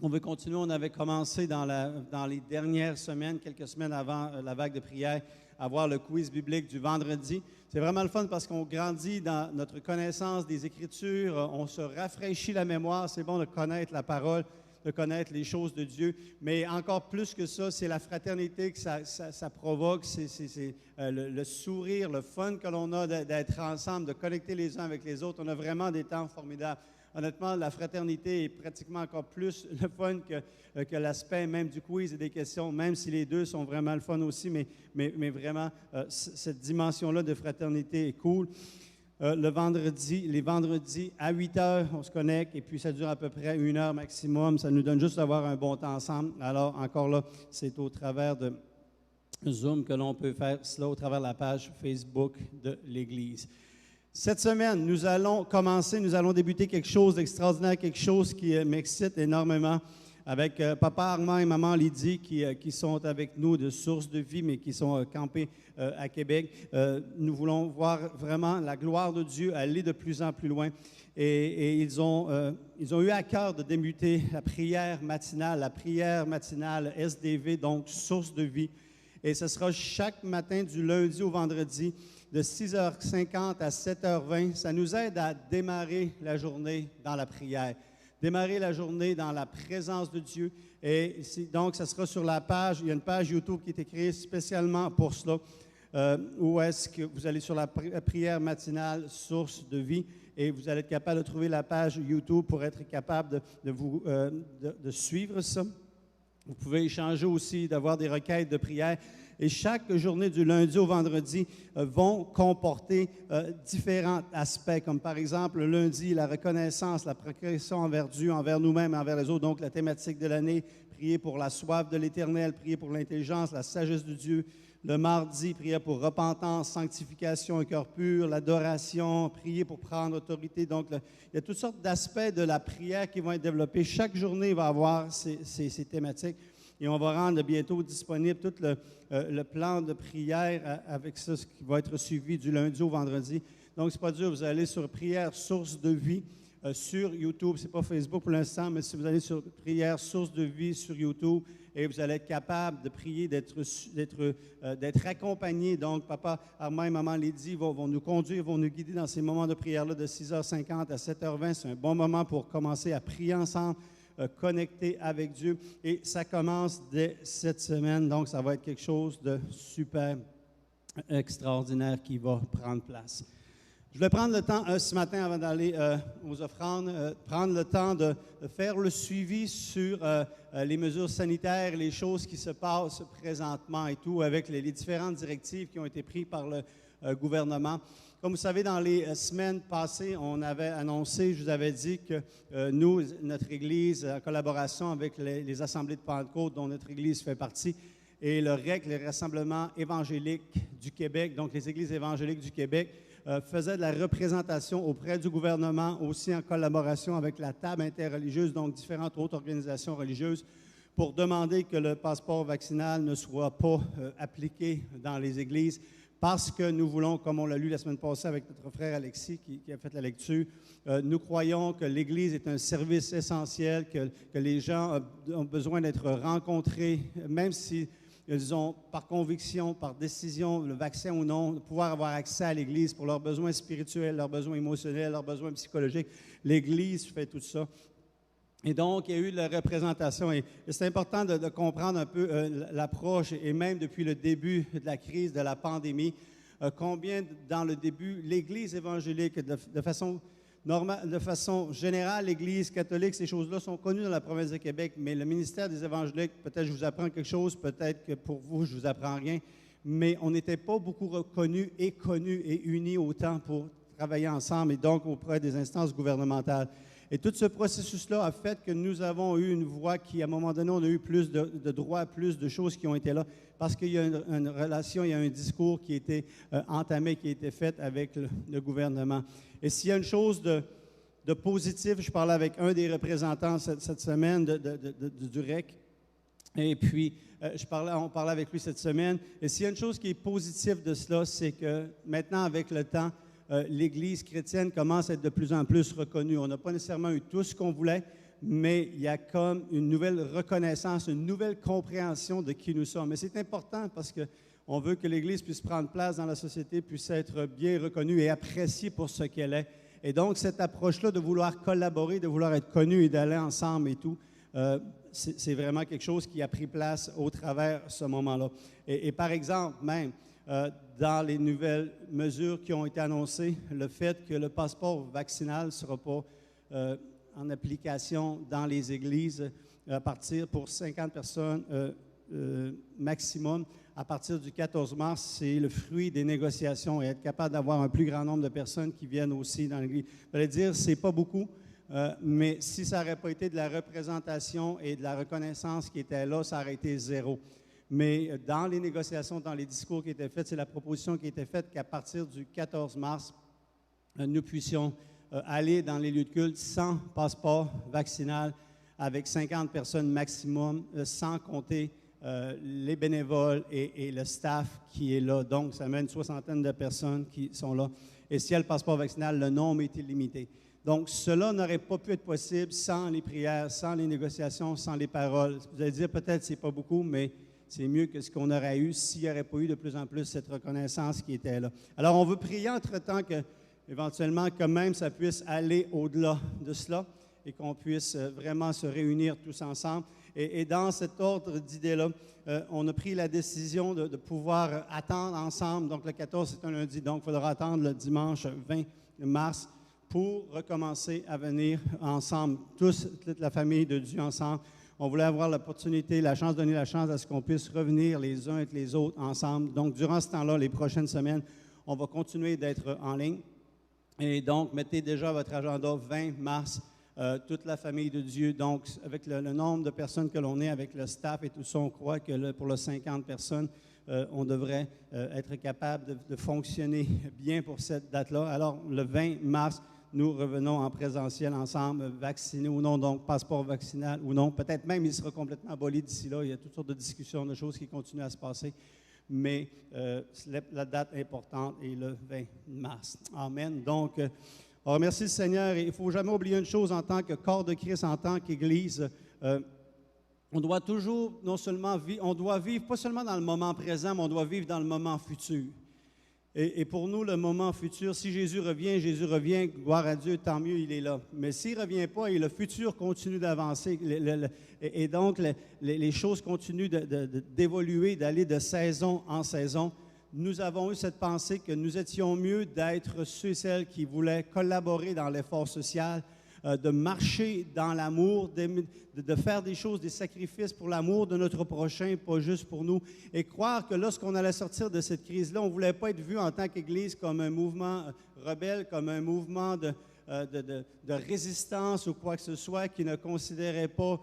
on veut continuer, on avait commencé dans les dernières semaines, quelques semaines avant la vague de prière, à voir le quiz biblique du vendredi. C'est vraiment le fun parce qu'on grandit dans notre connaissance des Écritures, on se rafraîchit la mémoire, c'est bon de connaître la parole, de connaître les choses de Dieu, mais encore plus que ça, c'est la fraternité que ça provoque, c'est le sourire, le fun que l'on a d'être ensemble, de connecter les uns avec les autres. On a vraiment des temps formidables. Honnêtement, la fraternité est pratiquement encore plus le fun que l'aspect même du quiz et des questions, même si les deux sont vraiment le fun aussi, mais vraiment, cette dimension-là de fraternité est cool. Les vendredis à 8 heures, on se connecte et puis ça dure à peu près 1 heure maximum. Ça nous donne juste d'avoir un bon temps ensemble. Alors, encore là, c'est au travers de Zoom que l'on peut faire cela, au travers de la page Facebook de l'Église. Cette semaine, nous allons débuter quelque chose d'extraordinaire, quelque chose qui m'excite énormément avec Papa Armand et Maman Lydie qui sont avec nous de Source de Vie, mais qui sont campés à Québec. Nous voulons voir vraiment la gloire de Dieu aller de plus en plus loin. Et ils ont eu à cœur de débuter la prière matinale SDV, donc Source de Vie. Et ce sera chaque matin du lundi au vendredi de 6h50 à 7h20. Ça nous aide à démarrer la journée dans la prière. Démarrer la journée dans la présence de Dieu. Et donc, ça sera sur la page, il y a une page YouTube qui est créée spécialement pour cela, où est-ce que vous allez sur la prière matinale Source de Vie, et vous allez être capable de trouver la page YouTube pour être capable de suivre ça. Vous pouvez échanger aussi, d'avoir des requêtes de prière. Et chaque journée du lundi au vendredi vont comporter différents aspects, comme par exemple le lundi, la reconnaissance, la progression envers Dieu, envers nous-mêmes, envers les autres. Donc la thématique de l'année, prier pour la soif de l'Éternel, prier pour l'intelligence, la sagesse de Dieu. Le mardi, prier pour repentance, sanctification, un cœur pur, l'adoration, prier pour prendre autorité. Donc il y a toutes sortes d'aspects de la prière qui vont être développés. Chaque journée va avoir ces thématiques. Et on va rendre bientôt disponible tout le plan de prière avec ça, ce qui va être suivi du lundi au vendredi. Donc, c'est pas dur, vous allez sur Prière Source de Vie sur YouTube. Ce n'est pas Facebook pour l'instant, mais si vous allez sur Prière Source de Vie sur YouTube, et vous allez être capable de prier, d'être accompagné. Donc, papa Armand et maman Lydie vont nous conduire, vont nous guider dans ces moments de prière-là de 6h50 à 7h20. C'est un bon moment pour commencer à prier ensemble, connecter avec Dieu. Et ça commence dès cette semaine, donc ça va être quelque chose de super extraordinaire qui va prendre place. Je vais prendre le temps ce matin, avant d'aller aux offrandes, prendre le temps de faire le suivi sur les mesures sanitaires, les choses qui se passent présentement et tout, avec les différentes directives qui ont été prises par le gouvernement. Comme vous savez, dans les semaines passées, on avait annoncé, je vous avais dit que nous, notre Église, en collaboration avec les assemblées de Pentecôte, dont notre Église fait partie, et le REC, les rassemblements évangéliques du Québec, donc les Églises évangéliques du Québec, faisait de la représentation auprès du gouvernement, aussi en collaboration avec la table interreligieuse, donc différentes autres organisations religieuses, pour demander que le passeport vaccinal ne soit pas appliqué dans les églises, parce que nous voulons, comme on l'a lu la semaine passée avec notre frère Alexis qui a fait la lecture, nous croyons que l'Église est un service essentiel, que les gens ont besoin d'être rencontrés, même si ils ont, par conviction, par décision, le vaccin ou non, de pouvoir avoir accès à l'Église pour leurs besoins spirituels, leurs besoins émotionnels, leurs besoins psychologiques. L'Église fait tout ça. Et donc, il y a eu de la représentation. Et c'est important de comprendre un peu l'approche, et même depuis le début de la crise, de la pandémie, combien, dans le début, l'Église évangélique, de façon générale, l'Église catholique, ces choses-là sont connues dans la province de Québec, mais le ministère des évangéliques, peut-être je vous apprends quelque chose, peut-être que pour vous, je ne vous apprends rien, mais on n'était pas beaucoup reconnus et connus et unis autant pour travailler ensemble et donc auprès des instances gouvernementales. Et tout ce processus-là a fait que nous avons eu une voix qui, à un moment donné, on a eu plus de droits, plus de choses qui ont été là, parce qu'il y a une relation, il y a un discours qui a été entamé, qui a été fait avec le gouvernement. Et s'il y a une chose de positif, je parlais avec un des représentants cette semaine du REC, et puis on parlait avec lui cette semaine, et s'il y a une chose qui est positive de cela, c'est que maintenant, avec le temps, l'Église chrétienne commence à être de plus en plus reconnue. On n'a pas nécessairement eu tout ce qu'on voulait, mais il y a comme une nouvelle reconnaissance, une nouvelle compréhension de qui nous sommes. Et c'est important parce qu'on veut que l'Église puisse prendre place dans la société, puisse être bien reconnue et appréciée pour ce qu'elle est. Et donc, cette approche-là de vouloir collaborer, de vouloir être connue et d'aller ensemble et tout, c'est vraiment quelque chose qui a pris place au travers de ce moment-là. Et par exemple, même, dans les nouvelles mesures qui ont été annoncées, le fait que le passeport vaccinal ne sera pas en application dans les églises à partir pour 50 personnes maximum. À partir du 14 mars, c'est le fruit des négociations et être capable d'avoir un plus grand nombre de personnes qui viennent aussi dans l'Église. Je vais dire, ce n'est pas beaucoup, mais si ça n'aurait pas été de la représentation et de la reconnaissance qui était là, ça aurait été zéro. Mais dans les négociations, dans les discours qui étaient faits, c'est la proposition qui était faite qu'à partir du 14 mars, nous puissions aller dans les lieux de culte sans passeport vaccinal, avec 50 personnes maximum, sans compter les bénévoles et le staff qui est là. Donc, ça met une soixantaine de personnes qui sont là. Et s'il y a le passeport vaccinal, le nombre est illimité. Donc, cela n'aurait pas pu être possible sans les prières, sans les négociations, sans les paroles. Vous allez dire, peut-être c'est pas beaucoup, mais c'est mieux que ce qu'on aurait eu s'il n'y aurait pas eu de plus en plus cette reconnaissance qui était là. Alors, on veut prier entre-temps que, éventuellement, quand même, ça puisse aller au-delà de cela et qu'on puisse vraiment se réunir tous ensemble. Et dans cet ordre d'idées-là, on a pris la décision de pouvoir attendre ensemble. Donc, le 14, c'est un lundi, donc il faudra attendre le dimanche 20 mars pour recommencer à venir ensemble, toute la famille de Dieu ensemble. On voulait avoir l'opportunité, donner la chance à ce qu'on puisse revenir les uns avec les autres ensemble. Donc, durant ce temps-là, les prochaines semaines, on va continuer d'être en ligne. Et donc, mettez déjà votre agenda 20 mars, toute la famille de Dieu. Donc, avec le nombre de personnes que l'on est, avec le staff et tout ça, on croit que pour les 50 personnes, on devrait être capable de fonctionner bien pour cette date-là. Alors, le 20 mars, nous revenons en présentiel ensemble, vaccinés ou non, donc passeport vaccinal ou non. Peut-être même il sera complètement aboli d'ici là. Il y a toutes sortes de discussions, de choses qui continuent à se passer. Mais la date importante est le 20 mars. Amen. Donc, On remercie le Seigneur et il ne faut jamais oublier une chose en tant que corps de Christ, en tant qu'Église. On doit toujours, non seulement vivre, on doit vivre pas seulement dans le moment présent, mais on doit vivre dans le moment futur. Et pour nous, le moment futur, si Jésus revient, gloire à Dieu, tant mieux, il est là. Mais s'il ne revient pas et le futur continue d'avancer, et donc les choses continuent d'évoluer, d'aller de saison en saison, nous avons eu cette pensée que nous étions mieux d'être ceux et celles qui voulaient collaborer dans l'effort social, de marcher dans l'amour, de faire des choses, des sacrifices pour l'amour de notre prochain, pas juste pour nous, et croire que lorsqu'on allait sortir de cette crise-là, on ne voulait pas être vu en tant qu'Église comme un mouvement rebelle, comme un mouvement de résistance ou quoi que ce soit qui ne considérait pas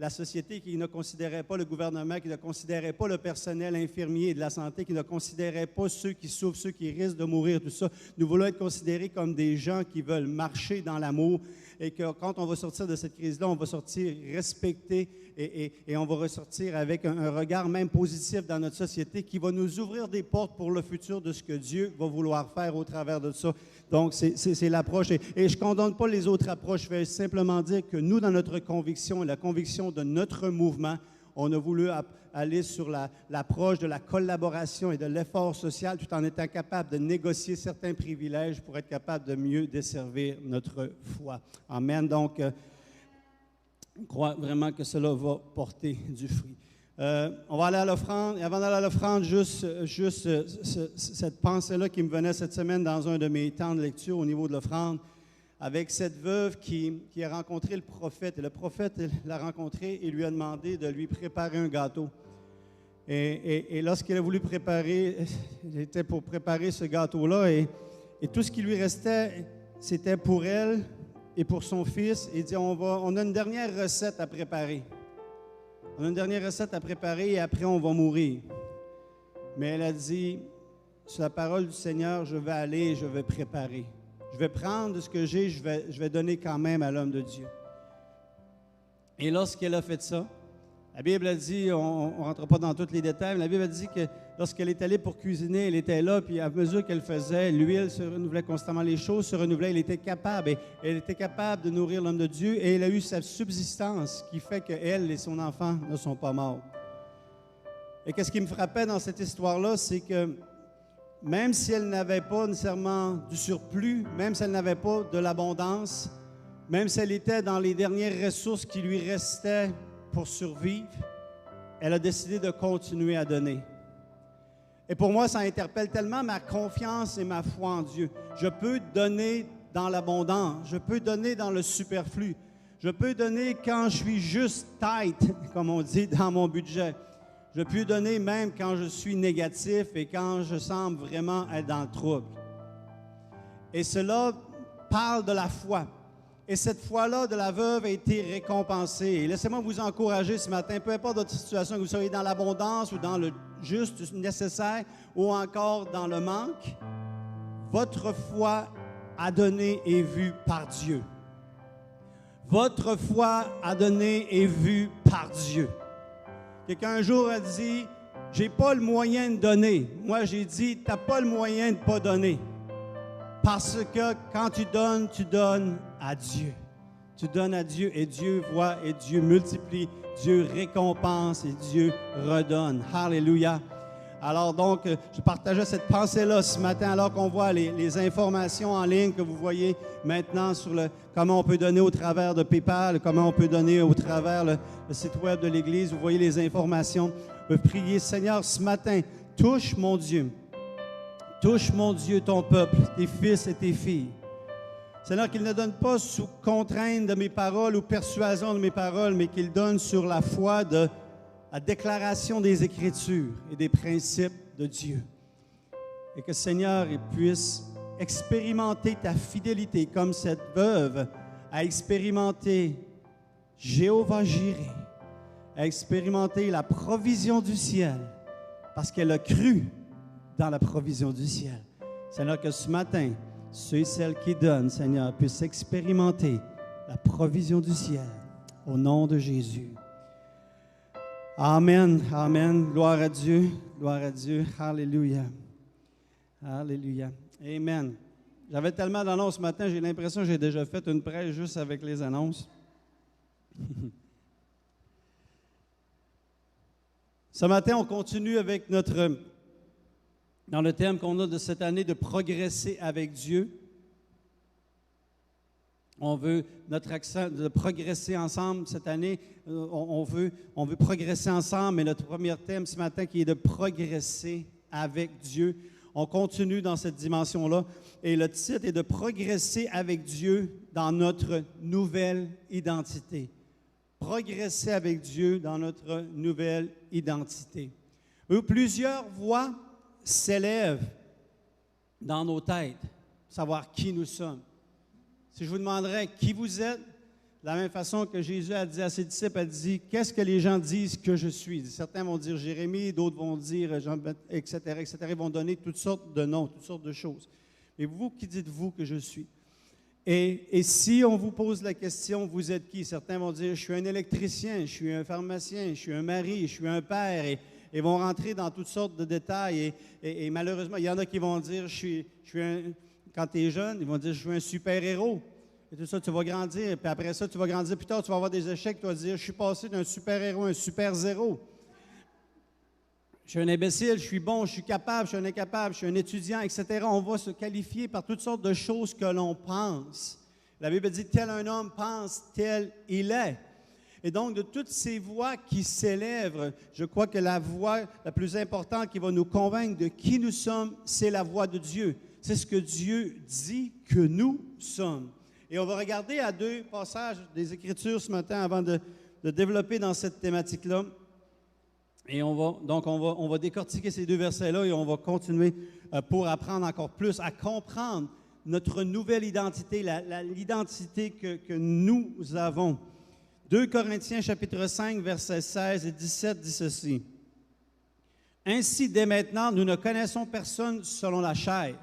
la société, qui ne considérait pas le gouvernement, qui ne considérait pas le personnel infirmier et de la santé, qui ne considérait pas ceux qui souffrent, ceux qui risquent de mourir, tout ça. Nous voulons être considérés comme des gens qui veulent marcher dans l'amour et que quand on va sortir de cette crise-là, on va sortir respecté et on va ressortir avec un regard même positif dans notre société qui va nous ouvrir des portes pour le futur de ce que Dieu va vouloir faire au travers de ça. Donc, c'est l'approche. Et je ne condamne pas les autres approches. Je vais simplement dire que nous, dans notre conviction et la conviction de notre mouvement, on a voulu aller sur l'approche de la collaboration et de l'effort social tout en étant capable de négocier certains privilèges pour être capable de mieux desservir notre foi. Amen. Donc, je crois vraiment que cela va porter du fruit. On va aller à l'offrande. Et avant d'aller à l'offrande, juste cette pensée-là qui me venait cette semaine dans un de mes temps de lecture au niveau de l'offrande, avec cette veuve qui a rencontré le prophète. Et le prophète l'a rencontré et lui a demandé de lui préparer un gâteau. Et lorsqu'il a voulu préparer, il était pour préparer ce gâteau-là. Et tout ce qui lui restait, c'était pour elle et pour son fils. Il dit, on a une dernière recette à préparer. On a une dernière recette à préparer et après on va mourir. Mais elle a dit, sur la parole du Seigneur, je vais aller et je vais préparer. Je vais prendre ce que j'ai, je vais donner quand même à l'homme de Dieu. Et lorsqu'elle a fait ça, la Bible a dit, on ne rentre pas dans tous les détails, mais la Bible a dit que lorsqu'elle est allée pour cuisiner, elle était là, puis à mesure qu'elle faisait, l'huile se renouvelait constamment, les choses se renouvelaient, elle était capable de nourrir l'homme de Dieu, et elle a eu sa subsistance qui fait qu'elle et son enfant ne sont pas morts. Et qu'est-ce qui me frappait dans cette histoire-là, c'est que même si elle n'avait pas nécessairement du surplus, même si elle n'avait pas de l'abondance, même si elle était dans les dernières ressources qui lui restaient pour survivre, elle a décidé de continuer à donner. Et pour moi, ça interpelle tellement ma confiance et ma foi en Dieu. Je peux donner dans l'abondance, je peux donner dans le superflu, je peux donner quand je suis juste tight, comme on dit, dans mon budget. Je peux donner même quand je suis négatif et quand je semble vraiment être dans le trouble. Et cela parle de la foi. Et cette foi-là de la veuve a été récompensée. Et laissez-moi vous encourager ce matin, peu importe votre situation, que vous soyez dans l'abondance ou dans le juste nécessaire ou encore dans le manque, votre foi à donner est vue par Dieu. Votre foi à donner est vue par Dieu. Quelqu'un un jour a dit, « J'ai pas le moyen de donner. » Moi, j'ai dit, « T'as pas le moyen de pas donner. » Parce que quand tu donnes à Dieu. Tu donnes à Dieu et Dieu voit et Dieu multiplie, Dieu récompense et Dieu redonne. Alléluia. Alors donc, je partageais cette pensée-là ce matin alors qu'on voit les informations en ligne que vous voyez maintenant sur comment on peut donner au travers de PayPal, comment on peut donner au travers le site web de l'Église. Vous voyez les informations. On peut prier, Seigneur, ce matin, touche mon Dieu. Touche mon Dieu ton peuple, tes fils et tes filles. Seigneur, qu'il ne donne pas sous contrainte de mes paroles ou persuasion de mes paroles, mais qu'il donne sur la foi de la déclaration des Écritures et des principes de Dieu. Et que, Seigneur, il puisse expérimenter ta fidélité comme cette veuve a expérimenté Jéhovah Jireh, a expérimenté la provision du ciel parce qu'elle a cru dans la provision du ciel. Seigneur, que ce matin, ceux et celles qui donnent, Seigneur, puissent expérimenter la provision du ciel. Au nom de Jésus. Amen. Amen. Gloire à Dieu. Gloire à Dieu. Alléluia. Alléluia. Amen. J'avais tellement d'annonces ce matin, j'ai l'impression que j'ai déjà fait une prêche juste avec les annonces. Ce matin, on continue avec dans le thème qu'on a de cette année, de progresser avec Dieu. On veut, notre accent de progresser ensemble cette année, on veut progresser ensemble, mais notre premier thème ce matin qui est de progresser avec Dieu. On continue dans cette dimension-là et le titre est de progresser avec Dieu dans notre nouvelle identité. Progresser avec Dieu dans notre nouvelle identité. Plusieurs voix s'élèvent dans nos têtes, savoir qui nous sommes. Si je vous demanderais qui vous êtes, de la même façon que Jésus a dit à ses disciples, il dit, qu'est-ce que les gens disent que je suis? Certains vont dire Jérémie, d'autres vont dire Jean, etc., etc. Ils vont donner toutes sortes de noms, toutes sortes de choses. Mais vous, qui dites-vous que je suis? Et si on vous pose la question, vous êtes qui? Certains vont dire, je suis un électricien, je suis un pharmacien, je suis un mari, je suis un père, et vont rentrer dans toutes sortes de détails. Et malheureusement, il y en a qui vont dire, quand tu es jeune, ils vont dire, je suis un super-héros. Et tout ça, tu vas grandir. Puis après ça, tu vas grandir plus tard, tu vas avoir des échecs, tu vas dire, je suis passé d'un super-héros à un super-zéro. Je suis un imbécile, je suis bon, je suis capable, je suis un incapable, je suis un étudiant, etc. On va se qualifier par toutes sortes de choses que l'on pense. La Bible dit, tel un homme pense, tel il est. Et donc, de toutes ces voix qui s'élèvent, je crois que la voix la plus importante qui va nous convaincre de qui nous sommes, c'est la voix de Dieu. C'est ce que Dieu dit que nous sommes. Et on va regarder à deux passages des Écritures ce matin avant de développer dans cette thématique-là. Et on va décortiquer ces deux versets-là et on va continuer pour apprendre encore plus à comprendre notre nouvelle identité, l'identité que nous avons. 2 Corinthiens chapitre 5, versets 16 et 17 dit ceci. « Ainsi, dès maintenant, nous ne connaissons personne selon la chair.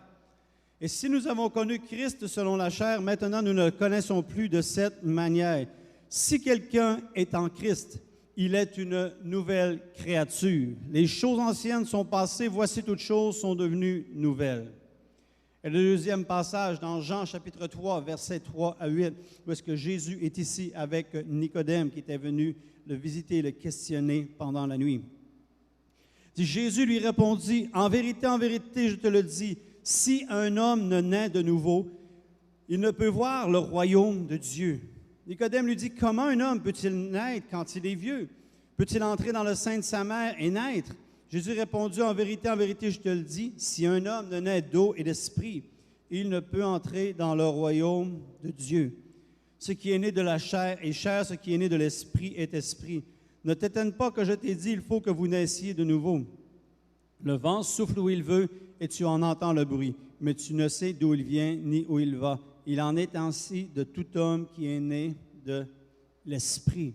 Et si nous avons connu Christ selon la chair, maintenant nous ne le connaissons plus de cette manière. Si quelqu'un est en Christ, il est une nouvelle créature. Les choses anciennes sont passées, voici toutes choses sont devenues nouvelles. » Et le deuxième passage dans Jean chapitre 3, versets 3 à 8, où est-ce que Jésus est ici avec Nicodème qui était venu le visiter et le questionner pendant la nuit. Dit, Jésus lui répondit, en vérité, je te le dis, si un homme ne naît de nouveau, il ne peut voir le royaume de Dieu. Nicodème lui dit, comment un homme peut-il naître quand il est vieux? Peut-il entrer dans le sein de sa mère et naître? Jésus répondit, en vérité, je te le dis, si un homme ne naît d'eau et d'esprit, il ne peut entrer dans le royaume de Dieu. Ce qui est né de la chair est chair, ce qui est né de l'esprit est esprit. Ne t'étonne pas que je t'ai dit, il faut que vous naissiez de nouveau. Le vent souffle où il veut et tu en entends le bruit, mais tu ne sais d'où il vient ni où il va. Il en est ainsi de tout homme qui est né de l'esprit.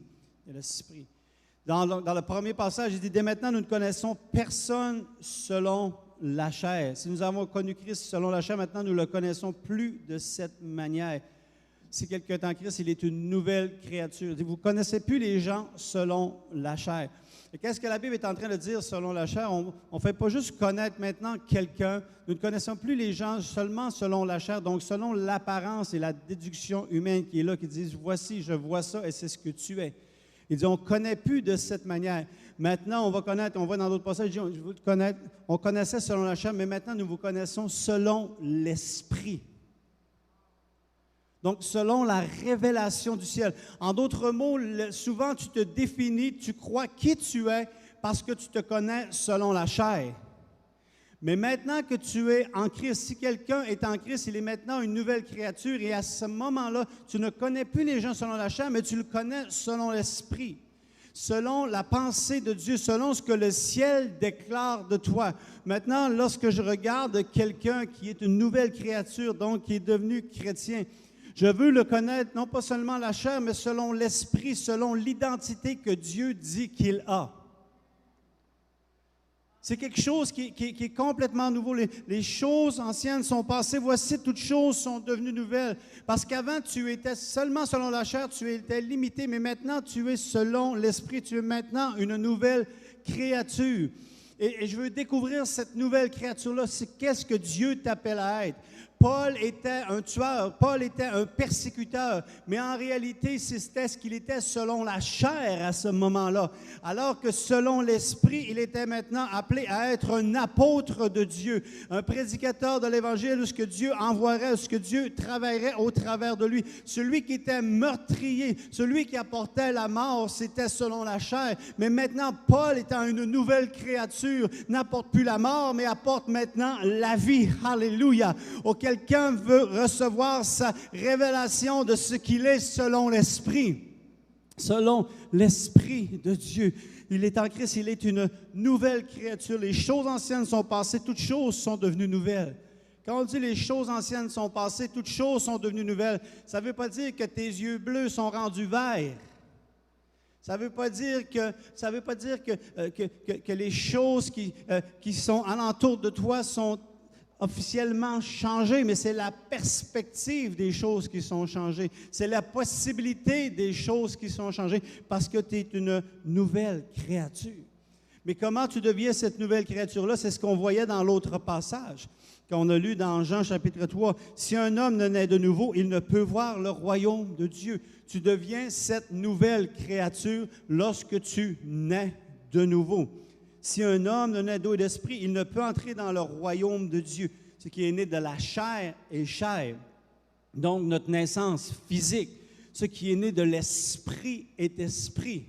Dans le premier passage, il dit, dès maintenant, nous ne connaissons personne selon la chair. Si nous avons connu Christ selon la chair, maintenant, nous ne le connaissons plus de cette manière. Si quelqu'un est en Christ, il est une nouvelle créature. Vous ne connaissez plus les gens selon la chair. Et qu'est-ce que la Bible est en train de dire selon la chair? On ne fait pas juste connaître maintenant quelqu'un. Nous ne connaissons plus les gens seulement selon la chair, donc selon l'apparence et la déduction humaine qui est là, qui disent, voici, je vois ça et c'est ce que tu es. Il dit, on ne connaît plus de cette manière. Maintenant, on va connaître, on va dans d'autres passages, je veux te connaître, on connaissait selon la chair, mais maintenant, nous vous connaissons selon l'esprit. Donc, selon la révélation du ciel. En d'autres mots, souvent, tu te définis, tu crois qui tu es parce que tu te connais selon la chair. Mais maintenant que tu es en Christ, si quelqu'un est en Christ, il est maintenant une nouvelle créature et à ce moment-là, tu ne connais plus les gens selon la chair, mais tu le connais selon l'esprit, selon la pensée de Dieu, selon ce que le ciel déclare de toi. Maintenant, lorsque je regarde quelqu'un qui est une nouvelle créature, donc qui est devenu chrétien, je veux le connaître, non pas seulement la chair, mais selon l'esprit, selon l'identité que Dieu dit qu'il a. C'est quelque chose qui est complètement nouveau. Les choses anciennes sont passées. Voici, toutes choses sont devenues nouvelles. Parce qu'avant, tu étais seulement selon la chair, tu étais limité, mais maintenant, tu es selon l'esprit. Tu es maintenant une nouvelle créature. Et je veux découvrir cette nouvelle créature-là. C'est qu'est-ce que Dieu t'appelle à être. Paul était un tueur, Paul était un persécuteur, mais en réalité, c'était ce qu'il était selon la chair à ce moment-là. Alors que selon l'Esprit, il était maintenant appelé à être un apôtre de Dieu, un prédicateur de l'Évangile où ce que Dieu envoierait, où ce que Dieu travaillerait au travers de lui. Celui qui était meurtrier, celui qui apportait la mort, c'était selon la chair. Mais maintenant, Paul étant une nouvelle créature, n'apporte plus la mort, mais apporte maintenant la vie. Alléluia! Quelqu'un veut recevoir sa révélation de ce qu'il est selon l'Esprit. Selon l'Esprit de Dieu. Il est en Christ, il est une nouvelle créature. Les choses anciennes sont passées, toutes choses sont devenues nouvelles. Quand on dit les choses anciennes sont passées, toutes choses sont devenues nouvelles, ça ne veut pas dire que tes yeux bleus sont rendus verts. Ça ne veut pas dire que les choses qui sont alentour de toi sont officiellement changées, mais c'est la perspective des choses qui sont changées. C'est la possibilité des choses qui sont changées parce que tu es une nouvelle créature. Mais comment tu deviens cette nouvelle créature-là? C'est ce qu'on voyait dans l'autre passage, qu'on a lu dans Jean chapitre 3. Si un homme ne naît de nouveau, il ne peut voir le royaume de Dieu. Tu deviens cette nouvelle créature lorsque tu nais de nouveau. Si un homme ne naît d'eau et d'esprit, il ne peut entrer dans le royaume de Dieu. Ce qui est né de la chair est chair. Donc, notre naissance physique. Ce qui est né de l'esprit est esprit.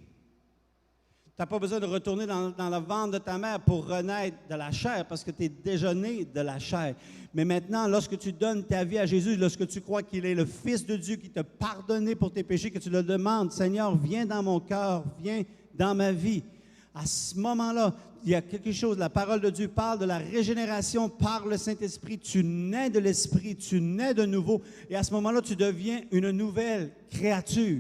Tu n'as pas besoin de retourner dans le ventre de ta mère pour renaître de la chair, parce que tu es déjà né de la chair. Mais maintenant, lorsque tu donnes ta vie à Jésus, lorsque tu crois qu'il est le Fils de Dieu qui t'a pardonné pour tes péchés, que tu le demandes, Seigneur, viens dans mon cœur, viens dans ma vie. À ce moment-là, il y a quelque chose, la parole de Dieu parle de la régénération par le Saint-Esprit. Tu nais de l'Esprit, tu nais de nouveau, et à ce moment-là, tu deviens une nouvelle créature.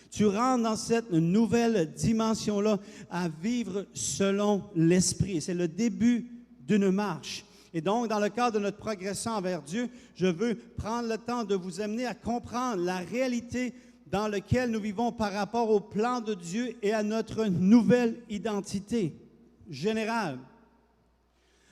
Tu rentres dans cette nouvelle dimension-là à vivre selon l'Esprit. C'est le début d'une marche. Et donc, dans le cadre de notre progression envers Dieu, je veux prendre le temps de vous amener à comprendre la réalité dans laquelle nous vivons par rapport au plan de Dieu et à notre nouvelle identité générale.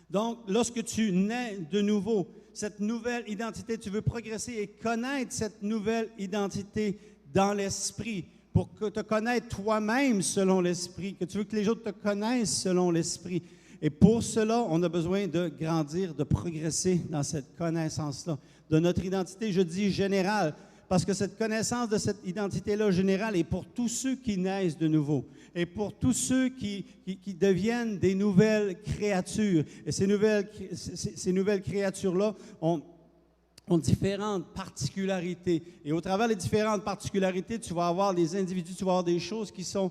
Donc, lorsque tu nais de nouveau, cette nouvelle identité, tu veux progresser et connaître cette nouvelle identité dans l'Esprit, pour que te connaître toi-même selon l'Esprit, que tu veux que les autres te connaissent selon l'Esprit. Et pour cela, on a besoin de grandir, de progresser dans cette connaissance-là, de notre identité, je dis générale, parce que cette connaissance de cette identité-là générale est pour tous ceux qui naissent de nouveau, et pour tous ceux qui deviennent des nouvelles créatures. Et ces nouvelles créatures-là ont différentes particularités. Et au travers des différentes particularités, tu vas avoir des individus, tu vas avoir des choses qui sont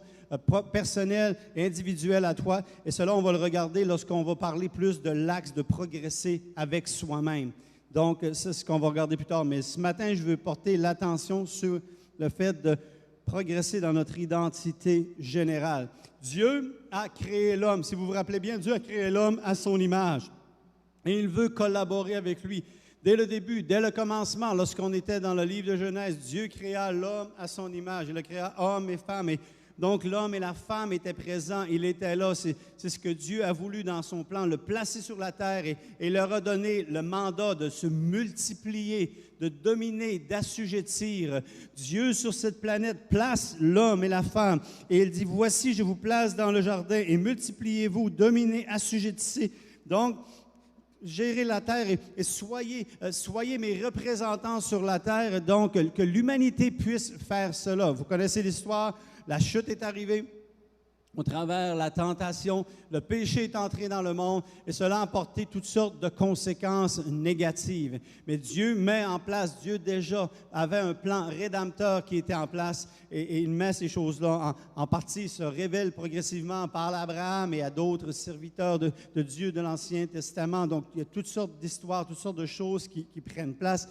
personnelles et individuelles à toi. Et cela, on va le regarder lorsqu'on va parler plus de l'axe de progresser avec soi-même. Donc, c'est ce qu'on va regarder plus tard. Mais ce matin, je veux porter l'attention sur le fait de progresser dans notre identité générale. Dieu a créé l'homme. Si vous vous rappelez bien, Dieu a créé l'homme à son image. Et il veut collaborer avec lui. Dès le début, dès le commencement, lorsqu'on était dans le livre de Genèse, Dieu créa l'homme à son image. Il le créa homme et femme. Et donc, l'homme et la femme étaient présents. Il était là. C'est ce que Dieu a voulu dans son plan, le placer sur la terre et leur a donné le mandat de se multiplier, de dominer, d'assujettir. Dieu, sur cette planète, place l'homme et la femme. Et il dit, voici, je vous place dans le jardin et multipliez-vous, dominez, assujettissez. Donc, gérez la terre et soyez mes représentants sur la terre, donc que l'humanité puisse faire cela. Vous connaissez l'histoire, la chute est arrivée au travers la tentation, le péché est entré dans le monde et cela a apporté toutes sortes de conséquences négatives. Mais Dieu met en place, Dieu déjà avait un plan rédempteur qui était en place et il met ces choses-là en partie, il se révèle progressivement par Abraham et à d'autres serviteurs de Dieu de l'Ancien Testament. Donc il y a toutes sortes d'histoires, toutes sortes de choses qui prennent place.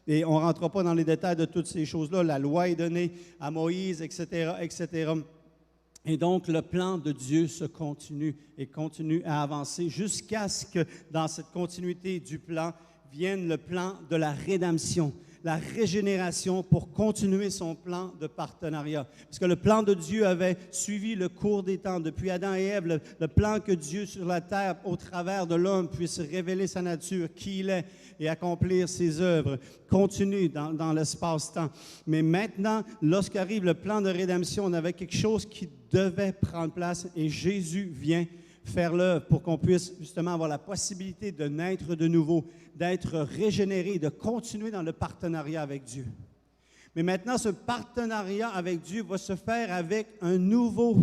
Et on ne rentrera pas dans les détails de toutes ces choses-là. La loi est donnée à Moïse, etc., etc. Et donc, le plan de Dieu se continue et continue à avancer jusqu'à ce que, dans cette continuité du plan, vienne le plan de la rédemption. la régénération pour continuer son plan de partenariat. Parce que le plan de Dieu avait suivi le cours des temps. Depuis Adam et Ève, le plan que Dieu sur la terre, au travers de l'homme, puisse révéler sa nature, qui il est, et accomplir ses œuvres, continue dans l'espace-temps. Mais maintenant, lorsqu'arrive le plan de rédemption, on avait quelque chose qui devait prendre place et Jésus vient faire l'œuvre pour qu'on puisse justement avoir la possibilité de naître de nouveau, d'être régénéré, de continuer dans le partenariat avec Dieu. Mais maintenant, ce partenariat avec Dieu va se faire avec un nouveau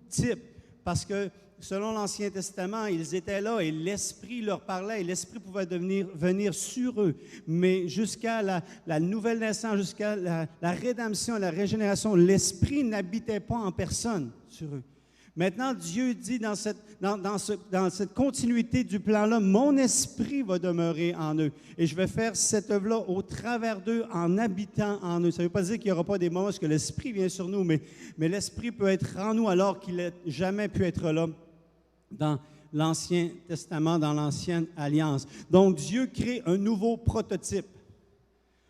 type, parce que selon l'Ancien Testament, ils étaient là et l'Esprit leur parlait et l'Esprit pouvait venir sur eux. Mais jusqu'à la nouvelle naissance, jusqu'à la rédemption, la régénération, l'Esprit n'habitait pas en personne sur eux. Maintenant, Dieu dit dans cette continuité du plan-là, mon esprit va demeurer en eux. Et je vais faire cette œuvre-là au travers d'eux en habitant en eux. Ça ne veut pas dire qu'il n'y aura pas des moments où l'esprit vient sur nous, mais l'esprit peut être en nous alors qu'il n'a jamais pu être là dans l'Ancien Testament, dans l'Ancienne Alliance. Donc, Dieu crée un nouveau prototype.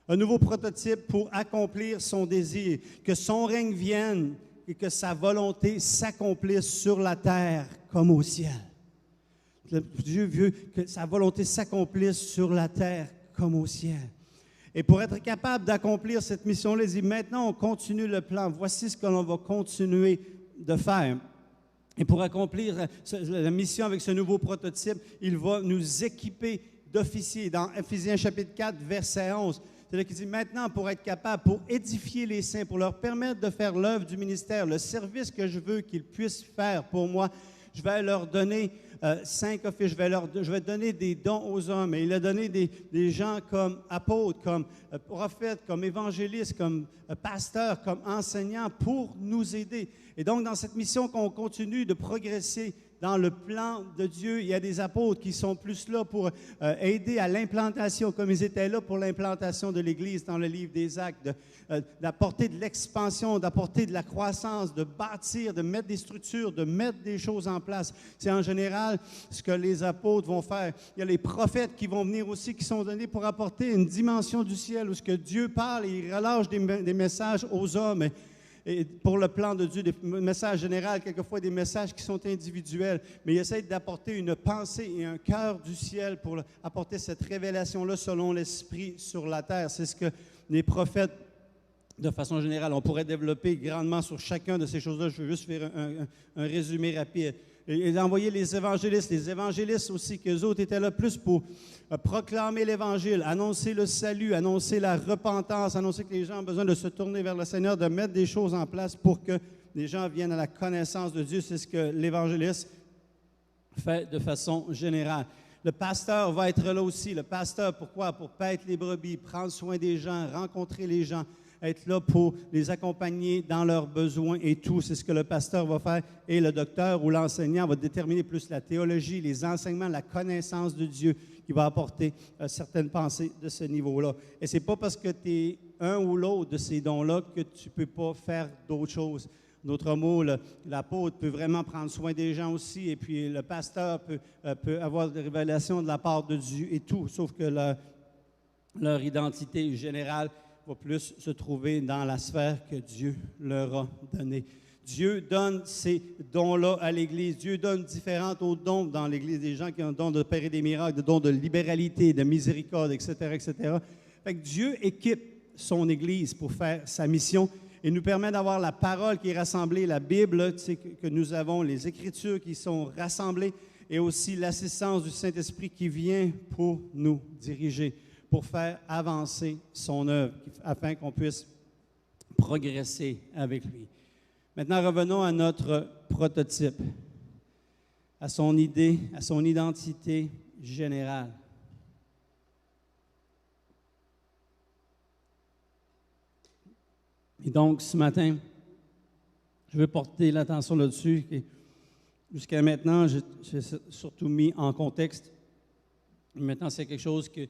Un nouveau prototype pour accomplir son désir, que son règne vienne et que sa volonté s'accomplisse sur la terre comme au ciel. Dieu veut que sa volonté s'accomplisse sur la terre comme au ciel. Et pour être capable d'accomplir cette mission-là, il dit, maintenant on continue le plan. Voici ce que l'on va continuer de faire. Et pour accomplir la mission avec ce nouveau prototype, il va nous équiper d'officiers. Dans Éphésiens chapitre 4, verset 11, c'est là qu'il dit, maintenant, pour être capable, pour édifier les saints, pour leur permettre de faire l'œuvre du ministère, le service que je veux qu'ils puissent faire pour moi, je vais leur donner 5 offices, je vais donner des dons aux hommes. Et il a donné des gens comme apôtres, comme prophètes, comme évangélistes, comme pasteurs, comme enseignants pour nous aider. Et donc, dans cette mission qu'on continue de progresser dans le plan de Dieu, il y a des apôtres qui sont plus là pour aider à l'implantation, comme ils étaient là pour l'implantation de l'Église dans le livre des Actes, d'apporter de l'expansion, d'apporter de la croissance, de bâtir, de mettre des structures, de mettre des choses en place. C'est en général ce que les apôtres vont faire. Il y a les prophètes qui vont venir aussi, qui sont donnés pour apporter une dimension du ciel où ce que Dieu parle et il relâche des messages aux hommes. Et pour le plan de Dieu, des messages généraux, quelquefois des messages qui sont individuels, mais il essaie d'apporter une pensée et un cœur du ciel pour apporter cette révélation-là selon l'Esprit sur la terre. C'est ce que les prophètes, de façon générale, on pourrait développer grandement sur chacun de ces choses-là. Je veux juste faire un résumé rapide. Et d'envoyer les évangélistes aussi, qu'eux autres étaient là plus pour proclamer l'Évangile, annoncer le salut, annoncer la repentance, annoncer que les gens ont besoin de se tourner vers le Seigneur, de mettre des choses en place pour que les gens viennent à la connaissance de Dieu. C'est ce que l'évangéliste fait de façon générale. Le pasteur va être là aussi. Le pasteur, pourquoi? Pour paître les brebis, prendre soin des gens, rencontrer les gens, être là pour les accompagner dans leurs besoins et tout. C'est ce que le pasteur va faire. Et le docteur ou l'enseignant va déterminer plus la théologie, les enseignements, la connaissance de Dieu qui va apporter certaines pensées de ce niveau-là. Et ce n'est pas parce que tu es un ou l'autre de ces dons-là que tu ne peux pas faire d'autres choses. D'autres mots, l'apôtre peut vraiment prendre soin des gens aussi, et puis le pasteur peut avoir des révélations de la part de Dieu et tout, sauf que leur identité générale va plus se trouver dans la sphère que Dieu leur a donnée. Dieu donne ces dons-là à l'Église. Dieu donne différents autres dons dans l'Église. Des gens qui ont le don d'opérer des miracles, des dons de libéralité, de miséricorde, etc., etc. Fait que Dieu équipe son Église pour faire sa mission et nous permet d'avoir la parole qui est rassemblée, la Bible que nous avons, les Écritures qui sont rassemblées et aussi l'assistance du Saint-Esprit qui vient pour nous diriger, pour faire avancer son œuvre, afin qu'on puisse progresser avec lui. Maintenant, revenons à notre prototype, à son idée, à son identité générale. Et donc, ce matin, je veux porter l'attention là-dessus. Jusqu'à maintenant, j'ai surtout mis en contexte. Maintenant, c'est quelque chose qui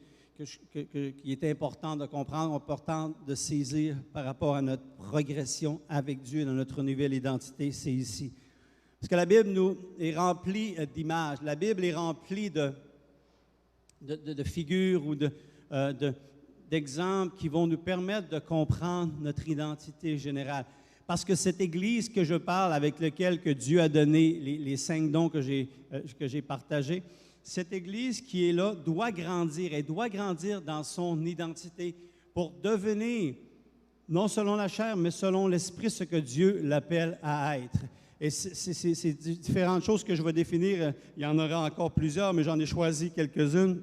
est important de comprendre, important de saisir par rapport à notre progression avec Dieu dans notre nouvelle identité, c'est ici. Parce que la Bible nous est remplie d'images. La Bible est remplie de figures ou de d'exemples qui vont nous permettre de comprendre notre identité générale. Parce que cette Église que je parle, avec laquelle que Dieu a donné les 5 dons que j'ai partagés, cette Église qui est là doit grandir. Elle doit grandir dans son identité pour devenir, non selon la chair, mais selon l'Esprit, ce que Dieu l'appelle à être. Et c'est différentes choses que je vais définir. Il y en aura encore plusieurs, mais j'en ai choisi quelques-unes,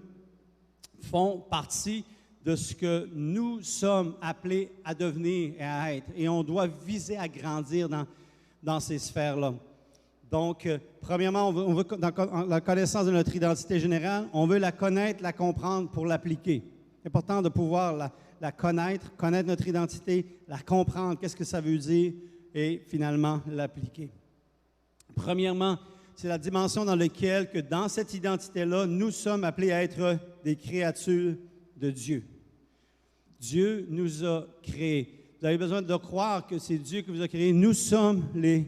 font partie de ce que nous sommes appelés à devenir et à être. Et on doit viser à grandir dans ces sphères-là. Donc, premièrement, on veut dans la connaissance de notre identité générale, on veut la connaître, la comprendre pour l'appliquer. C'est important de pouvoir la connaître notre identité, la comprendre, qu'est-ce que ça veut dire, et finalement l'appliquer. Premièrement, c'est la dimension dans laquelle, que dans cette identité-là, nous sommes appelés à être des créatures de Dieu. Dieu nous a créés. Vous avez besoin de croire que c'est Dieu qui vous a créés. Nous sommes les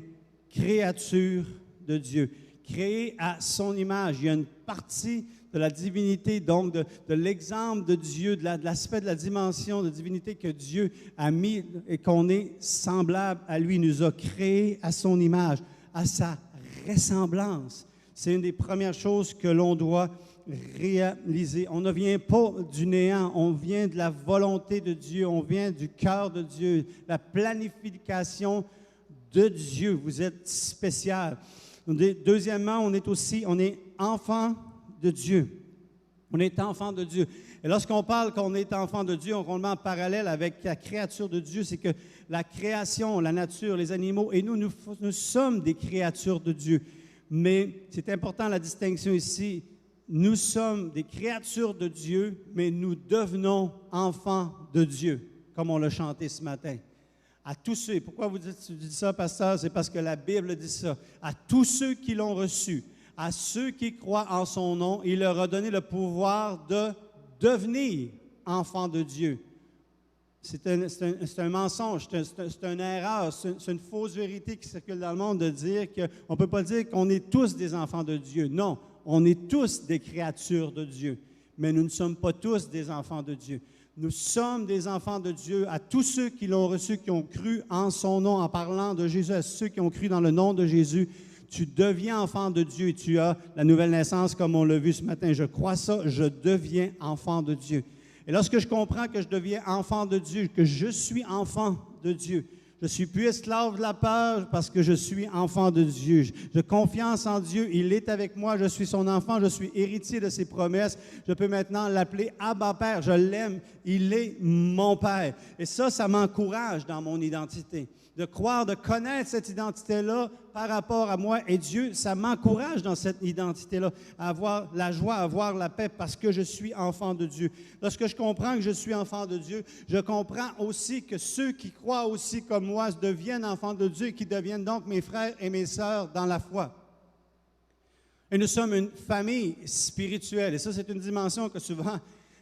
créatures de Dieu, créées à son image. Il y a une partie de la divinité, donc de l'exemple de Dieu, de l'aspect de la dimension de divinité que Dieu a mis et qu'on est semblable à lui. Il nous a créés à son image, à sa ressemblance. C'est une des premières choses que l'on doit réaliser. On ne vient pas du néant, on vient de la volonté de Dieu, on vient du cœur de Dieu, la planification de Dieu. Vous êtes spécial. Deuxièmement, on est enfant de Dieu. On est enfant de Dieu. Et lorsqu'on parle qu'on est enfant de Dieu, on le met en parallèle avec la créature de Dieu, c'est que la création, la nature, les animaux, et nous sommes des créatures de Dieu. Mais c'est important la distinction ici. Nous sommes des créatures de Dieu, mais nous devenons enfants de Dieu, comme on l'a chanté ce matin. À tous ceux, pourquoi vous dites ça, pasteur? C'est parce que la Bible dit ça. À tous ceux qui l'ont reçu, à ceux qui croient en son nom, il leur a donné le pouvoir de devenir enfants de Dieu. C'est un mensonge, c'est une erreur, c'est une fausse vérité qui circule dans le monde de dire qu'on ne peut pas dire qu'on est tous des enfants de Dieu. Non, on est tous des créatures de Dieu, mais nous ne sommes pas tous des enfants de Dieu. Nous sommes des enfants de Dieu à tous ceux qui l'ont reçu, qui ont cru en son nom, en parlant de Jésus, à ceux qui ont cru dans le nom de Jésus. Tu deviens enfant de Dieu et tu as la nouvelle naissance, comme on l'a vu ce matin. Je crois ça, je deviens enfant de Dieu. Et lorsque je comprends que je deviens enfant de Dieu, que je suis enfant de Dieu, je ne suis plus esclave de la peur parce que je suis enfant de Dieu. Je confiance en Dieu, il est avec moi, je suis son enfant, je suis héritier de ses promesses. Je peux maintenant l'appeler Abba Père, je l'aime, il est mon Père. Et ça m'encourage dans mon identité. De croire, de connaître cette identité-là par rapport à moi et Dieu, ça m'encourage dans cette identité-là, à avoir la joie, à avoir la paix parce que je suis enfant de Dieu. Lorsque je comprends que je suis enfant de Dieu, je comprends aussi que ceux qui croient aussi comme moi deviennent enfants de Dieu et qui deviennent donc mes frères et mes sœurs dans la foi. Et nous sommes une famille spirituelle. Et ça, c'est une dimension que souvent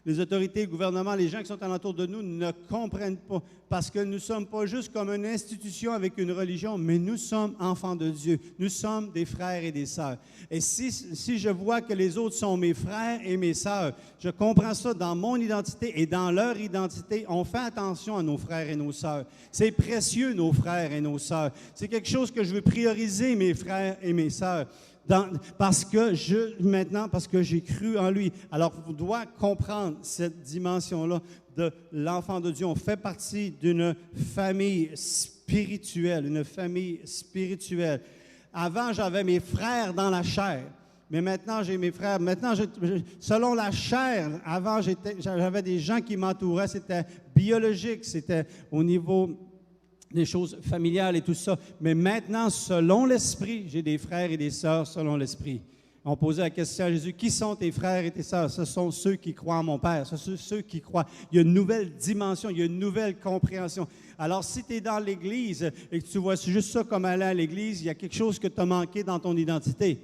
les autorités, le gouvernement, les gens qui sont alentour de nous ne comprennent pas parce que nous ne sommes pas juste comme une institution avec une religion, mais nous sommes enfants de Dieu. Nous sommes des frères et des sœurs. Et si je vois que les autres sont mes frères et mes sœurs, je comprends ça dans mon identité et dans leur identité. On fait attention à nos frères et nos sœurs. C'est précieux, nos frères et nos sœurs. C'est quelque chose que je veux prioriser, mes frères et mes sœurs. Parce que j'ai cru en lui. Alors, vous devez comprendre cette dimension-là de l'enfant de Dieu. On fait partie d'une famille spirituelle, Avant, j'avais mes frères dans la chair. Mais maintenant, j'ai mes frères. Maintenant, selon la chair, avant, j'avais des gens qui m'entouraient. C'était biologique, c'était au niveau des choses familiales et tout ça. Mais maintenant, selon l'Esprit, j'ai des frères et des sœurs selon l'Esprit. On posait la question à Jésus, qui sont tes frères et tes sœurs? Ce sont ceux qui croient en mon Père, ce sont ceux qui croient. Il y a une nouvelle dimension, il y a une nouvelle compréhension. Alors, si tu es dans l'Église et que tu vois juste ça comme aller à l'Église, il y a quelque chose que tu as manqué dans ton identité.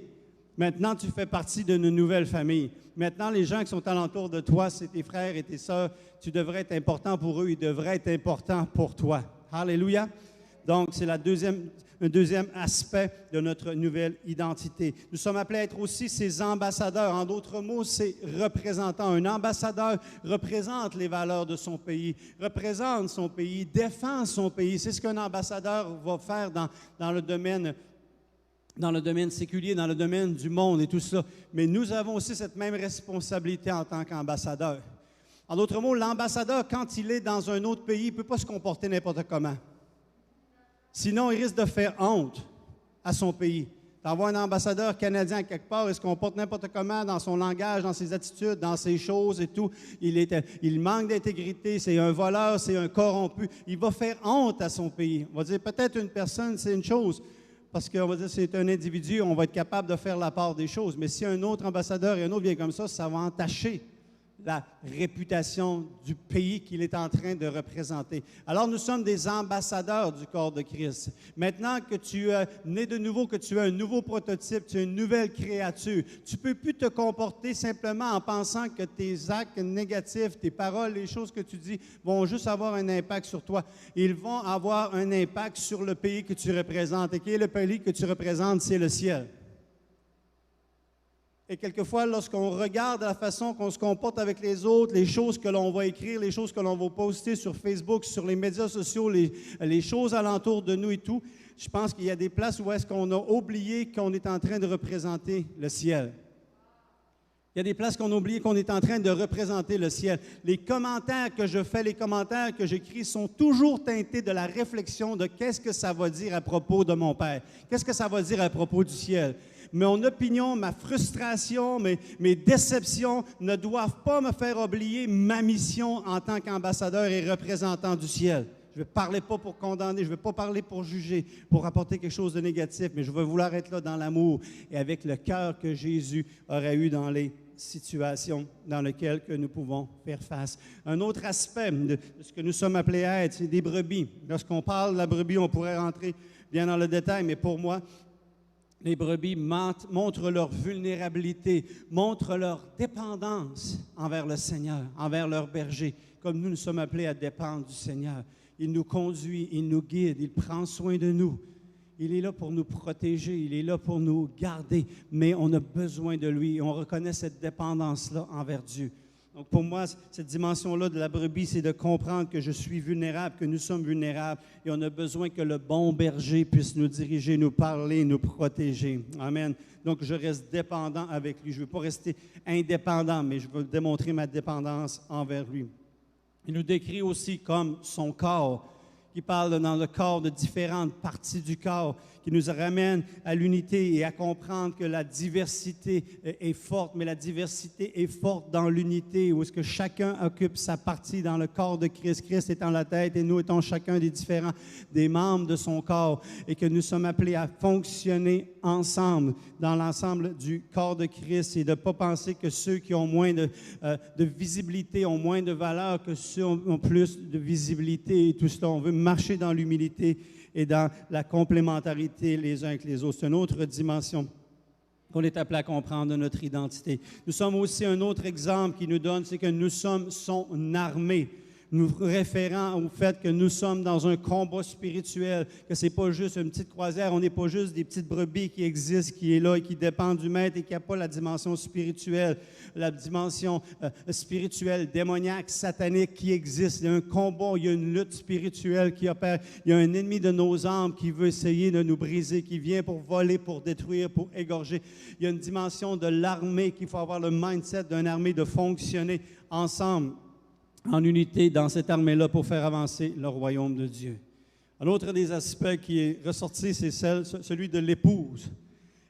Maintenant, tu fais partie d'une nouvelle famille. Maintenant, les gens qui sont alentour de toi, c'est tes frères et tes sœurs. Tu devrais être important pour eux, ils devraient être importants pour toi. Alléluia. Donc, c'est un deuxième aspect de notre nouvelle identité. Nous sommes appelés à être aussi ses ambassadeurs. En d'autres mots, c'est représentants. Un ambassadeur représente les valeurs de son pays, représente son pays, défend son pays. C'est ce qu'un ambassadeur va faire dans le domaine séculier, dans le domaine du monde et tout ça. Mais nous avons aussi cette même responsabilité en tant qu'ambassadeur. En d'autres mots, l'ambassadeur, quand il est dans un autre pays, il ne peut pas se comporter n'importe comment. Sinon, il risque de faire honte à son pays. T'envoies un ambassadeur canadien quelque part, il se comporte n'importe comment dans son langage, dans ses attitudes, dans ses choses et tout. Il manque d'intégrité, c'est un voleur, c'est un corrompu. Il va faire honte à son pays. On va dire, peut-être une personne, c'est une chose, parce qu'on va dire c'est un individu, on va être capable de faire la part des choses. Mais si un autre ambassadeur et un autre vient comme ça va entacher la réputation du pays qu'il est en train de représenter. Alors, nous sommes des ambassadeurs du corps de Christ. Maintenant que tu es né de nouveau, que tu es un nouveau prototype, tu es une nouvelle créature, tu ne peux plus te comporter simplement en pensant que tes actes négatifs, tes paroles, les choses que tu dis vont juste avoir un impact sur toi. Ils vont avoir un impact sur le pays que tu représentes. Et qui est le pays que tu représentes? C'est le ciel. Et quelquefois, lorsqu'on regarde la façon qu'on se comporte avec les autres, les choses que l'on va écrire, les choses que l'on va poster sur Facebook, sur les médias sociaux, les choses alentour de nous et tout, je pense qu'il y a des places où est-ce qu'on a oublié qu'on est en train de représenter le ciel. Il y a des places qu'on a oublié qu'on est en train de représenter le ciel. Les commentaires que je fais, les commentaires que j'écris sont toujours teintés de la réflexion de qu'est-ce que ça va dire à propos de mon Père, qu'est-ce que ça va dire à propos du ciel. Mon opinion, ma frustration, mes déceptions ne doivent pas me faire oublier ma mission en tant qu'ambassadeur et représentant du ciel. Je ne parler pas pour condamner, je ne vais pas parler pour juger, pour apporter quelque chose de négatif, mais je vais vouloir être là dans l'amour et avec le cœur que Jésus aurait eu dans les situations dans lesquelles que nous pouvons faire face. Un autre aspect de ce que nous sommes appelés à être, c'est des brebis. Lorsqu'on parle de la brebis, on pourrait rentrer bien dans le détail, mais pour moi, les brebis montrent leur vulnérabilité, montrent leur dépendance envers le Seigneur, envers leur berger, comme nous sommes appelés à dépendre du Seigneur. Il nous conduit, il nous guide, il prend soin de nous. Il est là pour nous protéger, il est là pour nous garder, mais on a besoin de lui. On reconnaît cette dépendance-là envers Dieu. Donc pour moi, cette dimension-là de la brebis, c'est de comprendre que je suis vulnérable, que nous sommes vulnérables et on a besoin que le bon berger puisse nous diriger, nous parler, nous protéger. Amen. Donc je reste dépendant avec lui. Je ne veux pas rester indépendant, mais je veux démontrer ma dépendance envers lui. Il nous décrit aussi comme son corps, qui parle dans le corps de différentes parties du corps, qui nous ramène à l'unité et à comprendre que la diversité est forte, mais la diversité est forte dans l'unité, où est-ce que chacun occupe sa partie dans le corps de Christ. Christ étant la tête et nous étant chacun des membres de son corps, et que nous sommes appelés à fonctionner ensemble, dans l'ensemble du corps de Christ, et de ne pas penser que ceux qui ont moins de visibilité ont moins de valeur que ceux qui ont plus de visibilité et tout cela. On veut marcher dans l'humilité et dans la complémentarité les uns avec les autres. C'est une autre dimension qu'on est appelé à comprendre de notre identité. Nous sommes aussi un autre exemple qui nous donne, c'est que nous sommes son armée. Nous référant au fait que nous sommes dans un combat spirituel, que ce n'est pas juste une petite croisière, on n'est pas juste des petites brebis qui existent, qui est là et qui dépendent du maître et qui n'a pas la dimension spirituelle, démoniaque, satanique qui existe. Il y a un combat, il y a une lutte spirituelle qui opère. Il y a un ennemi de nos âmes qui veut essayer de nous briser, qui vient pour voler, pour détruire, pour égorger. Il y a une dimension de l'armée qu'il faut avoir le mindset d'une armée de fonctionner ensemble, en unité dans cette armée-là pour faire avancer le royaume de Dieu. Un autre des aspects qui est ressorti, c'est celui de l'épouse.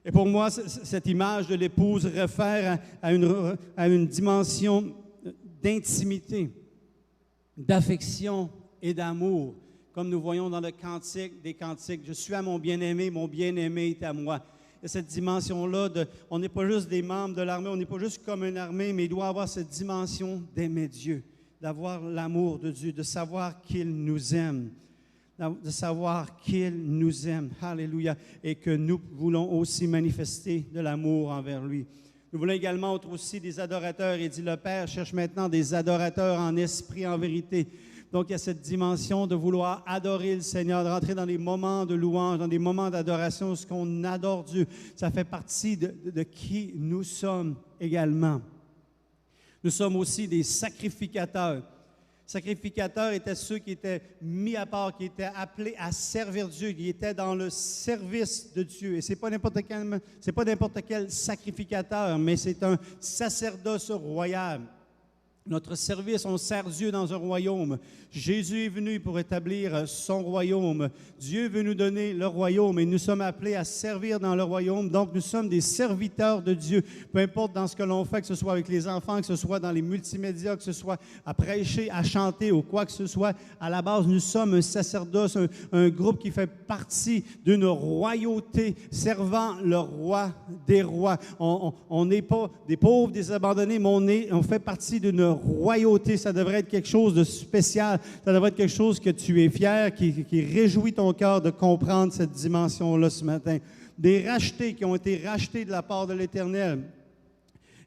Et pour moi, cette image de l'épouse réfère à une dimension d'intimité, d'affection et d'amour, comme nous voyons dans le Cantique des Cantiques. Je suis à mon bien-aimé est à moi. Et cette dimension-là, on n'est pas juste des membres de l'armée, on n'est pas juste comme une armée, mais il doit avoir cette dimension d'aimer Dieu, d'avoir l'amour de Dieu, de savoir qu'il nous aime, de savoir qu'il nous aime. Alléluia. Et que nous voulons aussi manifester de l'amour envers lui. Nous voulons également être aussi des adorateurs. Et dit, le Père cherche maintenant des adorateurs en esprit, en vérité. Donc, il y a cette dimension de vouloir adorer le Seigneur, de rentrer dans des moments de louange, dans des moments d'adoration, ce qu'on adore Dieu. Ça fait partie de qui nous sommes également. Nous sommes aussi des sacrificateurs. Sacrificateurs étaient ceux qui étaient mis à part, qui étaient appelés à servir Dieu, qui étaient dans le service de Dieu. Et ce n'est pas n'importe quel sacrificateur, mais c'est un sacerdoce royal. Notre service, on sert Dieu dans un royaume. Jésus est venu pour établir son royaume. Dieu veut nous donner le royaume et nous sommes appelés à servir dans le royaume. Donc, nous sommes des serviteurs de Dieu. Peu importe dans ce que l'on fait, que ce soit avec les enfants, que ce soit dans les multimédias, que ce soit à prêcher, à chanter ou quoi que ce soit. À la base, nous sommes un sacerdoce, un groupe qui fait partie d'une royauté servant le roi des rois. On n'est pas des pauvres, des abandonnés, mais on fait partie d'une royauté. Ça devrait être quelque chose de spécial. Ça devrait être quelque chose que tu es fier, qui réjouit ton cœur de comprendre cette dimension-là ce matin. Des rachetés qui ont été rachetés de la part de l'Éternel.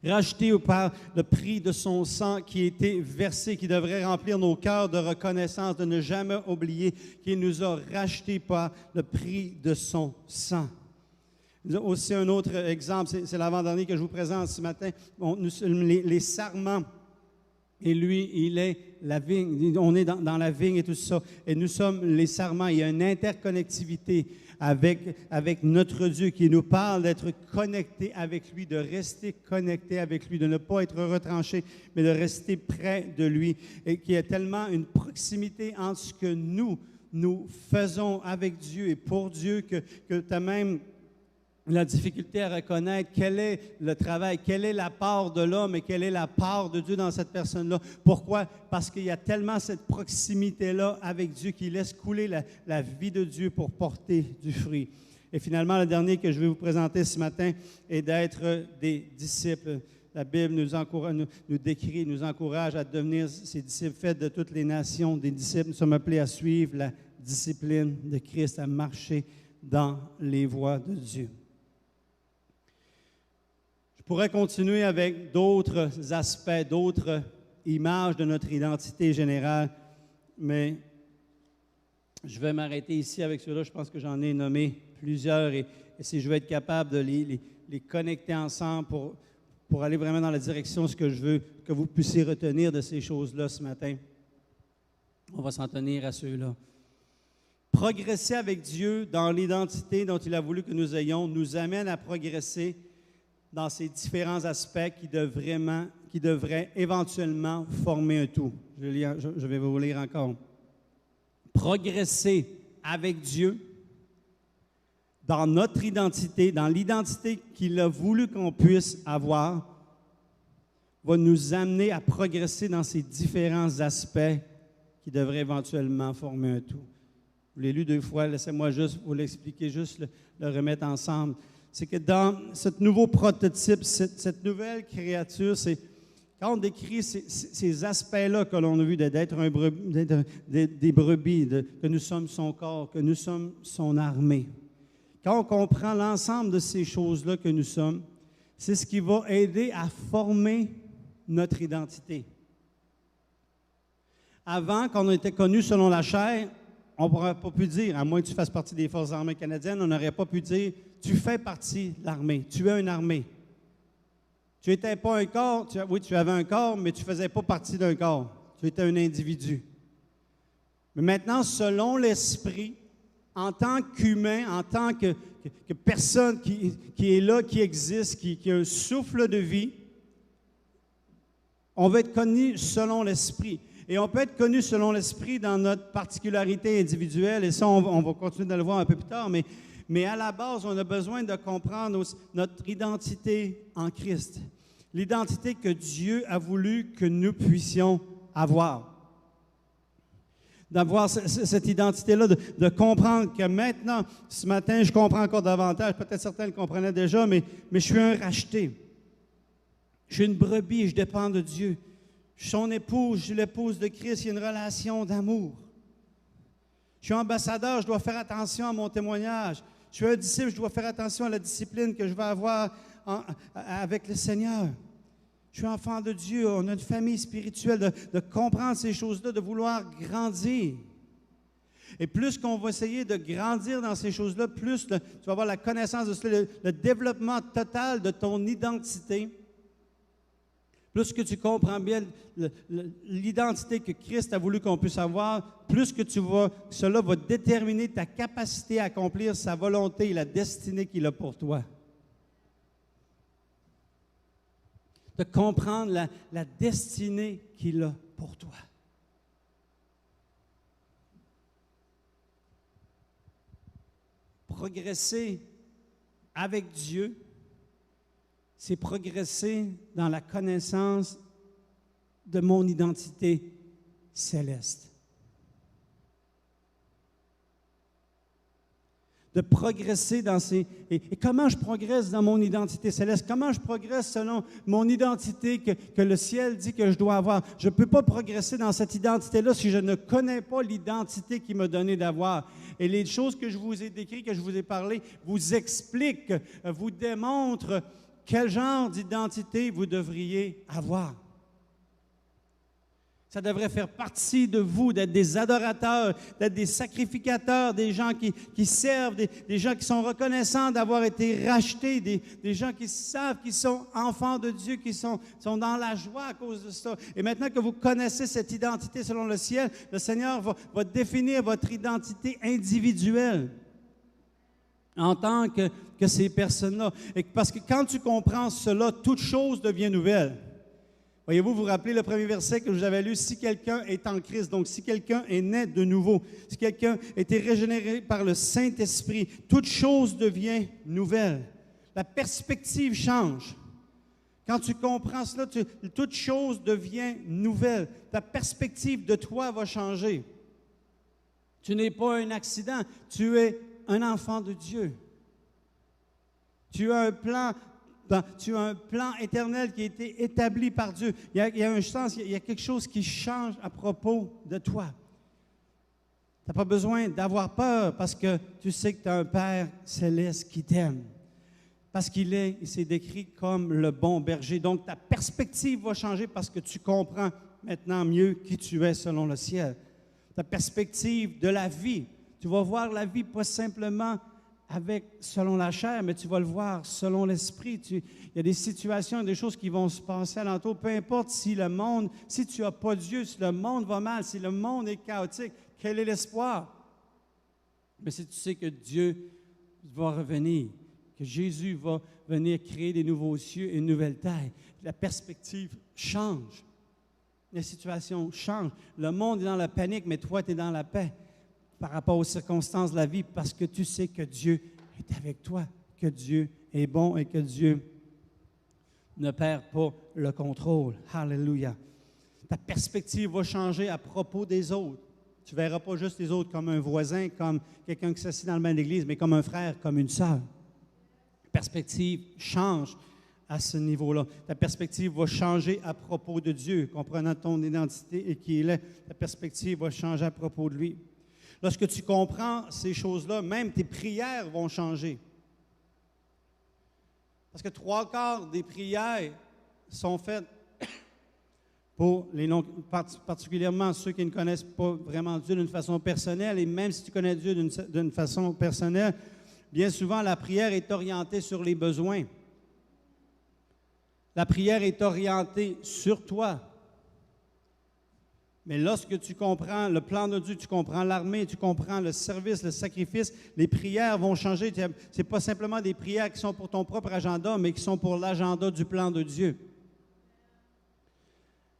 Rachetés par le prix de son sang qui a été versé, qui devrait remplir nos cœurs de reconnaissance, de ne jamais oublier qu'il nous a rachetés par le prix de son sang. Aussi un autre exemple, c'est l'avant-dernier que je vous présente ce matin, les sarments. Et lui, il est la vigne. On est dans la vigne et tout ça. Et nous sommes les sarments. Il y a une interconnectivité avec notre Dieu qui nous parle d'être connectés avec lui, de rester connectés avec lui, de ne pas être retranché, mais de rester près de lui. Et qu'il y a tellement une proximité entre ce que nous faisons avec Dieu et pour Dieu que tu as même la difficulté à reconnaître quel est le travail, quelle est la part de l'homme et quelle est la part de Dieu dans cette personne-là. Pourquoi? Parce qu'il y a tellement cette proximité-là avec Dieu qui laisse couler la vie de Dieu pour porter du fruit. Et finalement, le dernier que je vais vous présenter ce matin est d'être des disciples. La Bible nous décrit, nous encourage à devenir ses disciples, faits de toutes les nations, des disciples. Nous sommes appelés à suivre la discipline de Christ, à marcher dans les voies de Dieu. Je pourrais continuer avec d'autres aspects, d'autres images de notre identité générale, mais je vais m'arrêter ici avec ceux-là. Je pense que j'en ai nommé plusieurs et si je vais être capable de les connecter ensemble pour aller vraiment dans la direction, ce que je veux que vous puissiez retenir de ces choses-là ce matin, on va s'en tenir à ceux-là. Progresser avec Dieu dans l'identité dont il a voulu que nous ayons nous amène à progresser dans ces différents aspects qui devraient éventuellement former un tout. Je vais vous lire encore. Progresser avec Dieu dans notre identité, dans l'identité qu'il a voulu qu'on puisse avoir, va nous amener à progresser dans ces différents aspects qui devraient éventuellement former un tout. Je l'ai lu 2 fois, laissez-moi juste vous l'expliquer, juste le remettre ensemble. C'est que dans ce nouveau prototype, cette nouvelle créature, quand on décrit ces aspects-là que l'on a vu d'être des brebis, que nous sommes son corps, que nous sommes son armée, quand on comprend l'ensemble de ces choses-là que nous sommes, c'est ce qui va aider à former notre identité. Avant, quand on était connu selon la chair, on n'aurait pas pu dire, à moins que tu fasses partie des Forces armées canadiennes, on n'aurait pas pu dire « tu fais partie de l'armée, tu es une armée ». Tu n'étais pas un corps, oui, tu avais un corps, mais tu ne faisais pas partie d'un corps. Tu étais un individu. Mais maintenant, selon l'Esprit, en tant qu'humain, en tant que personne qui est là, qui existe, qui a un souffle de vie, on va être connu selon l'Esprit. Et on peut être connu selon l'Esprit dans notre particularité individuelle, et ça, on va continuer de le voir un peu plus tard, mais à la base, on a besoin de comprendre notre identité en Christ, l'identité que Dieu a voulu que nous puissions avoir. D'avoir cette identité-là, de comprendre que maintenant, ce matin, je comprends encore davantage, peut-être certains le comprenaient déjà, mais je suis un racheté. Je suis une brebis, je dépends de Dieu. Je suis son épouse, je suis l'épouse de Christ, il y a une relation d'amour. Je suis ambassadeur, je dois faire attention à mon témoignage. Je suis un disciple, je dois faire attention à la discipline que je vais avoir avec le Seigneur. Je suis enfant de Dieu. On a une famille spirituelle, de comprendre ces choses-là, de vouloir grandir. Et plus qu'on va essayer de grandir dans ces choses-là, plus tu vas avoir la connaissance de cela, le développement total de ton identité. Plus que tu comprends bien l'identité que Christ a voulu qu'on puisse avoir, plus que cela va déterminer ta capacité à accomplir sa volonté et la destinée qu'il a pour toi. De comprendre la destinée qu'il a pour toi. Progresser avec Dieu, c'est progresser dans la connaissance de mon identité céleste. De progresser dans ces... Et comment je progresse dans mon identité céleste? Comment je progresse selon mon identité que le ciel dit que je dois avoir? Je ne peux pas progresser dans cette identité-là si je ne connais pas l'identité qu'il m'a donné d'avoir. Et les choses que je vous ai décrites, que je vous ai parlé, vous expliquent, vous démontrent quel genre d'identité vous devriez avoir. Ça devrait faire partie de vous, d'être des adorateurs, d'être des sacrificateurs, des gens qui servent, des gens qui sont reconnaissants d'avoir été rachetés, des gens qui savent qu'ils sont enfants de Dieu, qui sont dans la joie à cause de ça. Et maintenant que vous connaissez cette identité selon le ciel, le Seigneur va définir votre identité individuelle en tant que ces personnes-là. Parce que quand tu comprends cela, toute chose devient nouvelle. Voyez-vous, vous rappelez le premier verset que je vous avais lu, « Si quelqu'un est en Christ », donc si quelqu'un est né de nouveau, si quelqu'un a été régénéré par le Saint-Esprit, toute chose devient nouvelle. La perspective change. Quand tu comprends cela, toute chose devient nouvelle. Ta perspective de toi va changer. Tu n'es pas un accident, tu es un enfant de Dieu. Tu as un plan éternel qui a été établi par Dieu. Il y a un sens, il y a quelque chose qui change à propos de toi. Tu n'as pas besoin d'avoir peur parce que tu sais que tu as un Père céleste qui t'aime. Parce il s'est décrit comme le bon berger. Donc, ta perspective va changer parce que tu comprends maintenant mieux qui tu es selon le ciel. Ta perspective de la vie. Tu vas voir la vie pas simplement selon la chair, mais tu vas le voir selon l'esprit. Il y a des situations, des choses qui vont se passer alentour. Peu importe si tu n'as pas Dieu, si le monde va mal, si le monde est chaotique, quel est l'espoir? Mais si tu sais que Dieu va revenir, que Jésus va venir créer des nouveaux cieux et une nouvelle terre, la perspective change. La situation change. Le monde est dans la panique, mais toi, tu es dans la paix par rapport aux circonstances de la vie, parce que tu sais que Dieu est avec toi, que Dieu est bon et que Dieu ne perd pas le contrôle. Alléluia. Ta perspective va changer à propos des autres. Tu ne verras pas juste les autres comme un voisin, comme quelqu'un qui s'assied dans le banc d'église, mais comme un frère, comme une sœur. Ta perspective change à ce niveau-là. Ta perspective va changer à propos de Dieu, comprenant ton identité et qui il est. Ta perspective va changer à propos de lui. Lorsque tu comprends ces choses-là, même tes prières vont changer. Parce que 3/4 des prières sont faites pour les non, particulièrement ceux qui ne connaissent pas vraiment Dieu d'une façon personnelle. Et même si tu connais Dieu d'une façon personnelle, bien souvent la prière est orientée sur les besoins. La prière est orientée sur toi. Mais lorsque tu comprends le plan de Dieu, tu comprends l'armée, tu comprends le service, le sacrifice, les prières vont changer. Ce n'est pas simplement des prières qui sont pour ton propre agenda, mais qui sont pour l'agenda du plan de Dieu.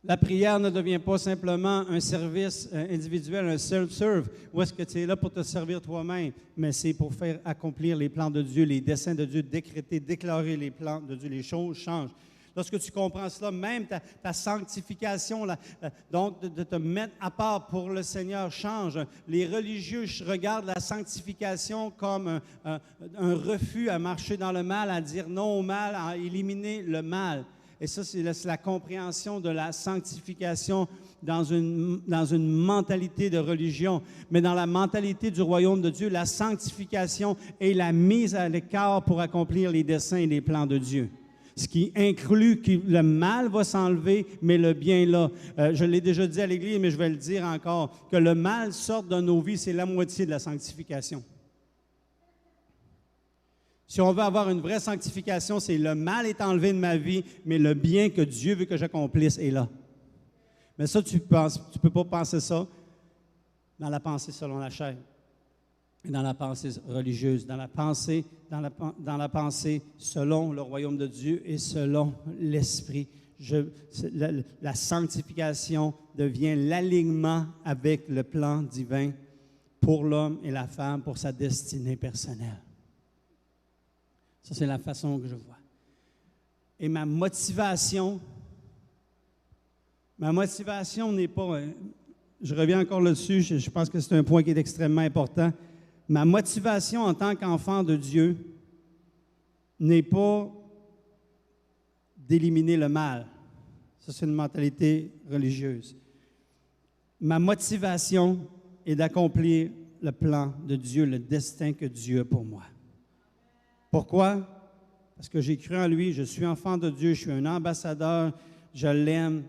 La prière ne devient pas simplement un service individuel, un self-serve, où est-ce que tu es là pour te servir toi-même, mais c'est pour faire accomplir les plans de Dieu, les desseins de Dieu, décréter, déclarer les plans de Dieu. Les choses changent. Lorsque tu comprends cela, même ta sanctification, donc de te mettre à part pour le Seigneur change. Les religieux regardent la sanctification comme un refus à marcher dans le mal, à dire non au mal, à éliminer le mal. Et ça, c'est la compréhension de la sanctification dans une mentalité de religion. Mais dans la mentalité du royaume de Dieu, la sanctification est la mise à l'écart pour accomplir les desseins et les plans de Dieu. ce qui inclut que le mal va s'enlever, mais le bien là. Je l'ai déjà dit à l'Église, mais je vais le dire encore, que le mal sorte de nos vies, c'est la moitié de la sanctification. Si on veut avoir une vraie sanctification, c'est le mal est enlevé de ma vie, mais le bien que Dieu veut que j'accomplisse est là. Mais ça, tu ne peux pas penser ça dans la pensée selon la chair, et dans la pensée religieuse, dans la pensée selon le royaume de Dieu et selon l'Esprit. La sanctification devient l'alignement avec le plan divin pour l'homme et la femme, pour sa destinée personnelle. Ça, c'est la façon que je vois. Et ma motivation n'est pas... Je reviens encore là-dessus, je pense que c'est un point qui est extrêmement important. Ma motivation en tant qu'enfant de Dieu n'est pas d'éliminer le mal. Ça, c'est une mentalité religieuse. Ma motivation est d'accomplir le plan de Dieu, le destin que Dieu a pour moi. Pourquoi? Parce que j'ai cru en lui, je suis enfant de Dieu, je suis un ambassadeur, je l'aime,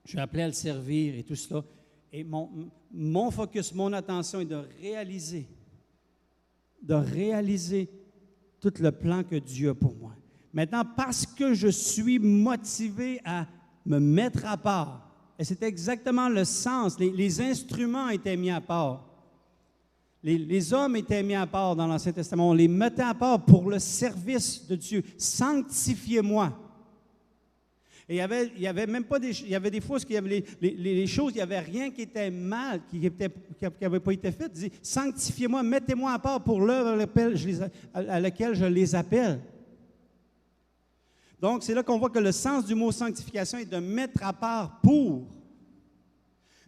je suis appelé à le servir et tout cela. Et mon focus, mon attention est de réaliser tout le plan que Dieu a pour moi. Maintenant, parce que je suis motivé à me mettre à part, et c'est exactement le sens, les instruments étaient mis à part. Les hommes étaient mis à part dans l'Ancien Testament. On les mettait à part pour le service de Dieu. Sanctifiez-moi. Et il y avait même pas il y avait des fois où il y avait les choses, il n'y avait rien qui était mal, qui n'avait pas été fait. Il dit, sanctifiez-moi, mettez-moi à part pour l'œuvre à laquelle je les appelle. Donc, c'est là qu'on voit que le sens du mot sanctification est de mettre à part pour.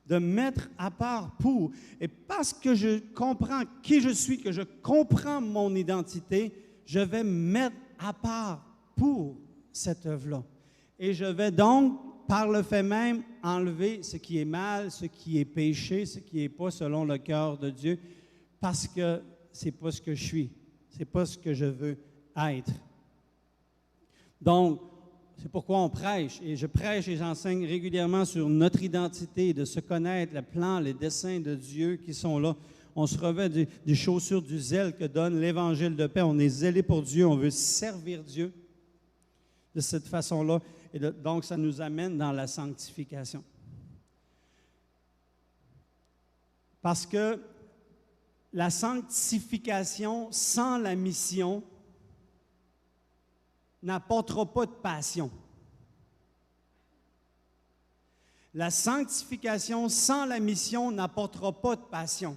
De mettre à part pour. Et parce que je comprends qui je suis, que je comprends mon identité, je vais me mettre à part pour cette œuvre-là. Et je vais donc, par le fait même, enlever ce qui est mal, ce qui est péché, ce qui n'est pas selon le cœur de Dieu, parce que ce n'est pas ce que je suis, ce n'est pas ce que je veux être. Donc, c'est pourquoi on prêche, et je prêche et j'enseigne régulièrement sur notre identité, de se connaître, le plan, les desseins de Dieu qui sont là. On se revêt des chaussures du zèle que donne l'Évangile de paix. On est zélé pour Dieu, on veut servir Dieu de cette façon-là. Et donc, ça nous amène dans la sanctification. Parce que la sanctification sans la mission n'apportera pas de passion. La sanctification sans la mission n'apportera pas de passion.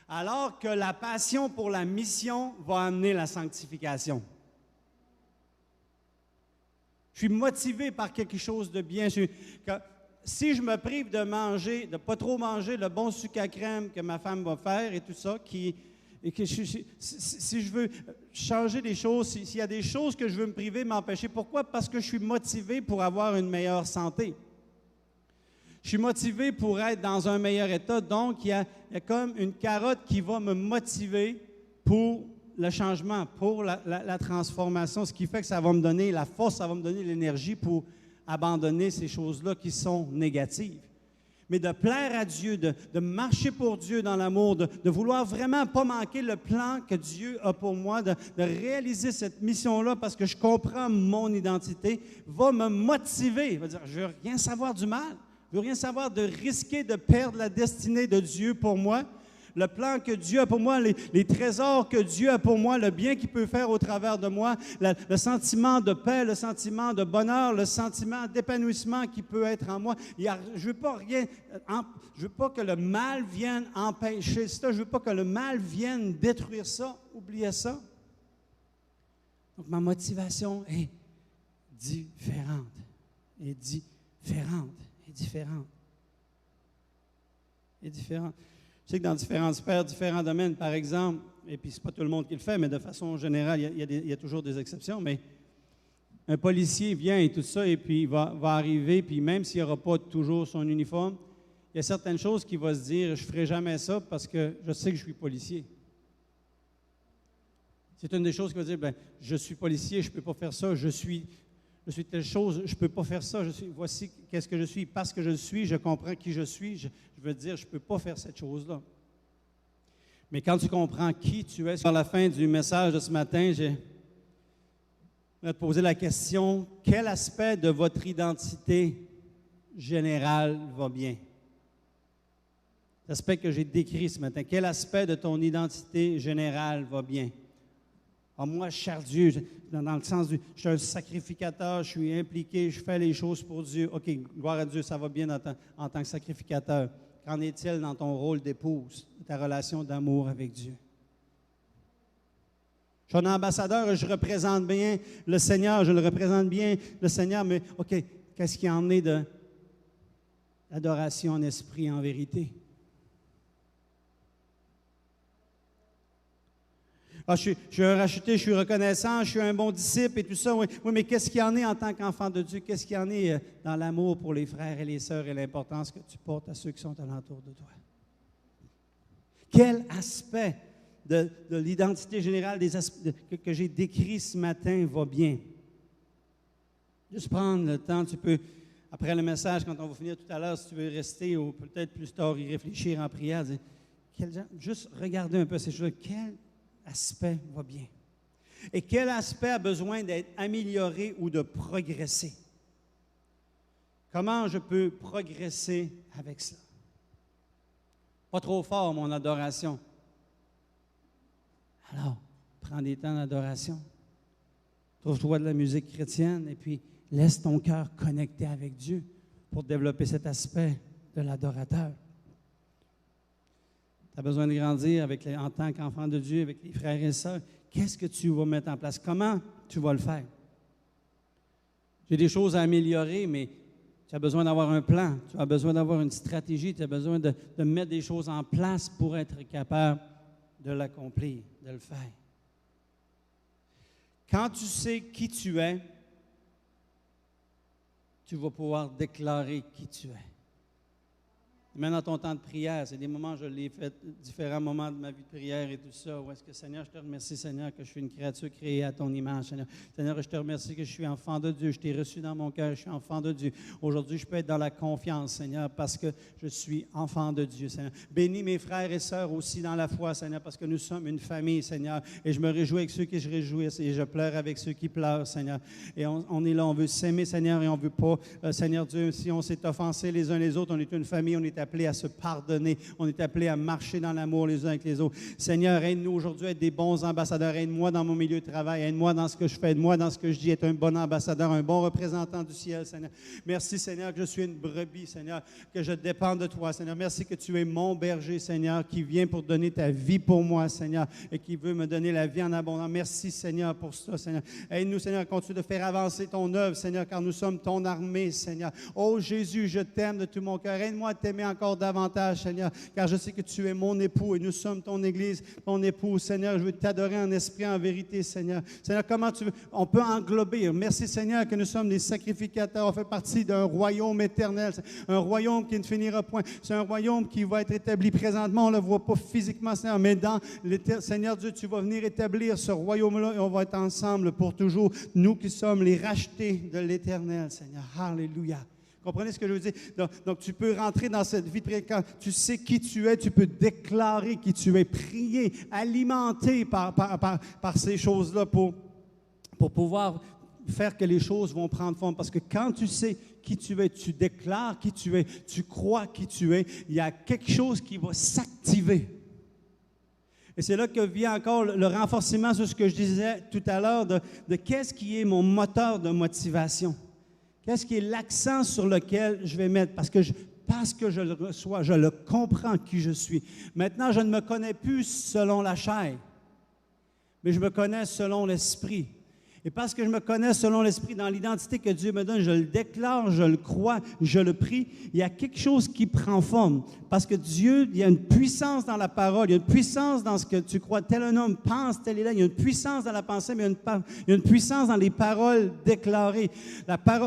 Alors que la passion pour la mission va amener la sanctification. Je suis motivé par quelque chose de bien. Si je me prive de manger, de ne pas trop manger le bon sucre à crème que ma femme va faire et tout ça, si je veux changer des choses, s'il y a des choses que je veux me priver, m'empêcher, pourquoi? Parce que je suis motivé pour avoir une meilleure santé. Je suis motivé pour être dans un meilleur état. Donc, il y a comme une carotte qui va me motiver pour le changement, pour la transformation, ce qui fait que ça va me donner la force, ça va me donner l'énergie pour abandonner ces choses-là qui sont négatives. Mais de plaire à Dieu, de marcher pour Dieu dans l'amour, de vouloir vraiment pas manquer le plan que Dieu a pour moi, de réaliser cette mission-là parce que je comprends mon identité, va me motiver. Va dire, je ne veux rien savoir du mal, je ne veux rien savoir de risquer de perdre la destinée de Dieu pour moi. Le plan que Dieu a pour moi, les trésors que Dieu a pour moi, le bien qu'il peut faire au travers de moi, le sentiment de paix, le sentiment de bonheur, le sentiment d'épanouissement qui peut être en moi. Je veux pas que le mal vienne empêcher ça, je veux pas que le mal vienne détruire ça, oubliez ça. Donc ma motivation est différente, est différente. Je sais que dans différentes sphères, différents domaines, par exemple, et puis c'est pas tout le monde qui le fait, mais de façon générale, il y a toujours des exceptions, mais un policier vient et tout ça, et puis il va arriver, puis même s'il n'aura pas toujours son uniforme, il y a certaines choses qu'il va se dire, je ne ferai jamais ça parce que je sais que je suis policier. C'est une des choses qui va dire, ben, je suis policier, je ne peux pas faire ça, je suis telle chose, je ne peux pas faire ça, voici qu'est-ce que je suis. Parce que je le suis, je comprends qui je suis, je veux dire, je ne peux pas faire cette chose-là. Mais quand tu comprends qui tu es, sur la fin du message de ce matin, je vais te poser la question, quel aspect de votre identité générale va bien? L'aspect que j'ai décrit ce matin, quel aspect de ton identité générale va bien? Ah, moi, cher Dieu, dans le sens du, je suis un sacrificateur, je suis impliqué, je fais les choses pour Dieu. OK, gloire à Dieu, ça va bien en tant que sacrificateur. Qu'en est-il dans ton rôle d'épouse, ta relation d'amour avec Dieu? Je suis un ambassadeur, je représente bien le Seigneur, je le représente bien le Seigneur, mais OK, qu'est-ce qu'il y en est de l'adoration en esprit et en vérité? Ah, je suis un racheté, je suis reconnaissant, je suis un bon disciple et tout ça. Oui, mais qu'est-ce qu'il y en est en tant qu'enfant de Dieu? Qu'est-ce qu'il y en est dans l'amour pour les frères et les sœurs et l'importance que tu portes à ceux qui sont alentour de toi? Quel aspect de l'identité générale que j'ai décrit ce matin va bien? Juste prendre le temps, tu peux, après le message, quand on va finir tout à l'heure, si tu veux rester ou peut-être plus tard y réfléchir en prière, dire, juste regarder un peu ces choses. Quel aspect va bien? Et quel aspect a besoin d'être amélioré ou de progresser? Comment je peux progresser avec ça? Pas trop fort, mon adoration. Alors, prends des temps d'adoration. Trouve-toi de la musique chrétienne et puis laisse ton cœur connecté avec Dieu pour développer cet aspect de l'adorateur. Tu as besoin de grandir en tant qu'enfant de Dieu, avec les frères et sœurs. Qu'est-ce que tu vas mettre en place? Comment tu vas le faire? J'ai des choses à améliorer, mais tu as besoin d'avoir un plan, tu as besoin d'avoir une stratégie, tu as besoin de mettre des choses en place pour être capable de l'accomplir, de le faire. Quand tu sais qui tu es, tu vas pouvoir déclarer qui tu es. Même dans ton temps de prière, c'est des moments, je l'ai fait, différents moments de ma vie de prière et tout ça, où est-ce que, Seigneur, je te remercie, Seigneur, que je suis une créature créée à ton image, Seigneur. Seigneur, je te remercie que je suis enfant de Dieu, je t'ai reçu dans mon cœur, je suis enfant de Dieu. Aujourd'hui, je peux être dans la confiance, Seigneur, parce que je suis enfant de Dieu, Seigneur. Bénis mes frères et sœurs aussi dans la foi, Seigneur, parce que nous sommes une famille, Seigneur, et je me réjouis avec ceux qui se réjouissent, et je pleure avec ceux qui pleurent, Seigneur. Et on est là, on veut s'aimer, Seigneur, et on ne veut pas, Seigneur Dieu, si on s'est offensé les uns les autres, on est une famille, on est appelé à se pardonner. On est appelé à marcher dans l'amour les uns avec les autres. Seigneur, aide-nous aujourd'hui à être des bons ambassadeurs. Aide-moi dans mon milieu de travail. Aide-moi dans ce que je fais. Aide-moi dans ce que je dis. Être un bon ambassadeur, un bon représentant du ciel, Seigneur. Merci, Seigneur, que je suis une brebis, Seigneur, que je dépends de toi, Seigneur. Merci que tu es mon berger, Seigneur, qui vient pour donner ta vie pour moi, Seigneur, et qui veut me donner la vie en abondance. Merci, Seigneur, pour ça, Seigneur. Aide-nous, Seigneur, à continuer de faire avancer ton œuvre, Seigneur, car nous sommes ton armée, Seigneur. Oh, Jésus, je t'aime de tout mon cœur. Aide-moi à t'aimer encore davantage, Seigneur, car je sais que tu es mon époux et nous sommes ton Église, ton époux, Seigneur. Je veux t'adorer en esprit, en vérité, Seigneur. Seigneur, comment tu veux? On peut englober. Merci, Seigneur, que nous sommes des sacrificateurs. On fait partie d'un royaume éternel, un royaume qui ne finira point. C'est un royaume qui va être établi présentement. On ne le voit pas physiquement, Seigneur, mais dans Seigneur Dieu, tu vas venir établir ce royaume-là et on va être ensemble pour toujours. Nous qui sommes les rachetés de l'Éternel, Seigneur. Alléluia. Comprenez ce que je veux dire? Donc, tu peux rentrer dans cette vie de prière. Quand tu sais qui tu es, tu peux déclarer qui tu es, prier, alimenter par ces choses-là pour pouvoir faire que les choses vont prendre forme. Parce que quand tu sais qui tu es, tu déclares qui tu es, tu crois qui tu es, il y a quelque chose qui va s'activer. Et c'est là que vient encore le renforcement sur ce que je disais tout à l'heure de qu'est-ce qui est mon moteur de motivation. Qu'est-ce qui est l'accent sur lequel je vais mettre? Parce que je le reçois, je le comprends qui je suis. Maintenant, je ne me connais plus selon la chair, mais je me connais selon l'esprit. Et parce que je me connais selon l'Esprit dans l'identité que Dieu me donne, je le déclare, je le crois, je le prie. Il y a quelque chose qui prend forme. Parce que Dieu, il y a une puissance dans la parole, il y a une puissance dans ce que tu crois. Tel un homme pense, tel est là. Il y a une puissance dans la pensée, mais il y a une puissance dans les paroles déclarées.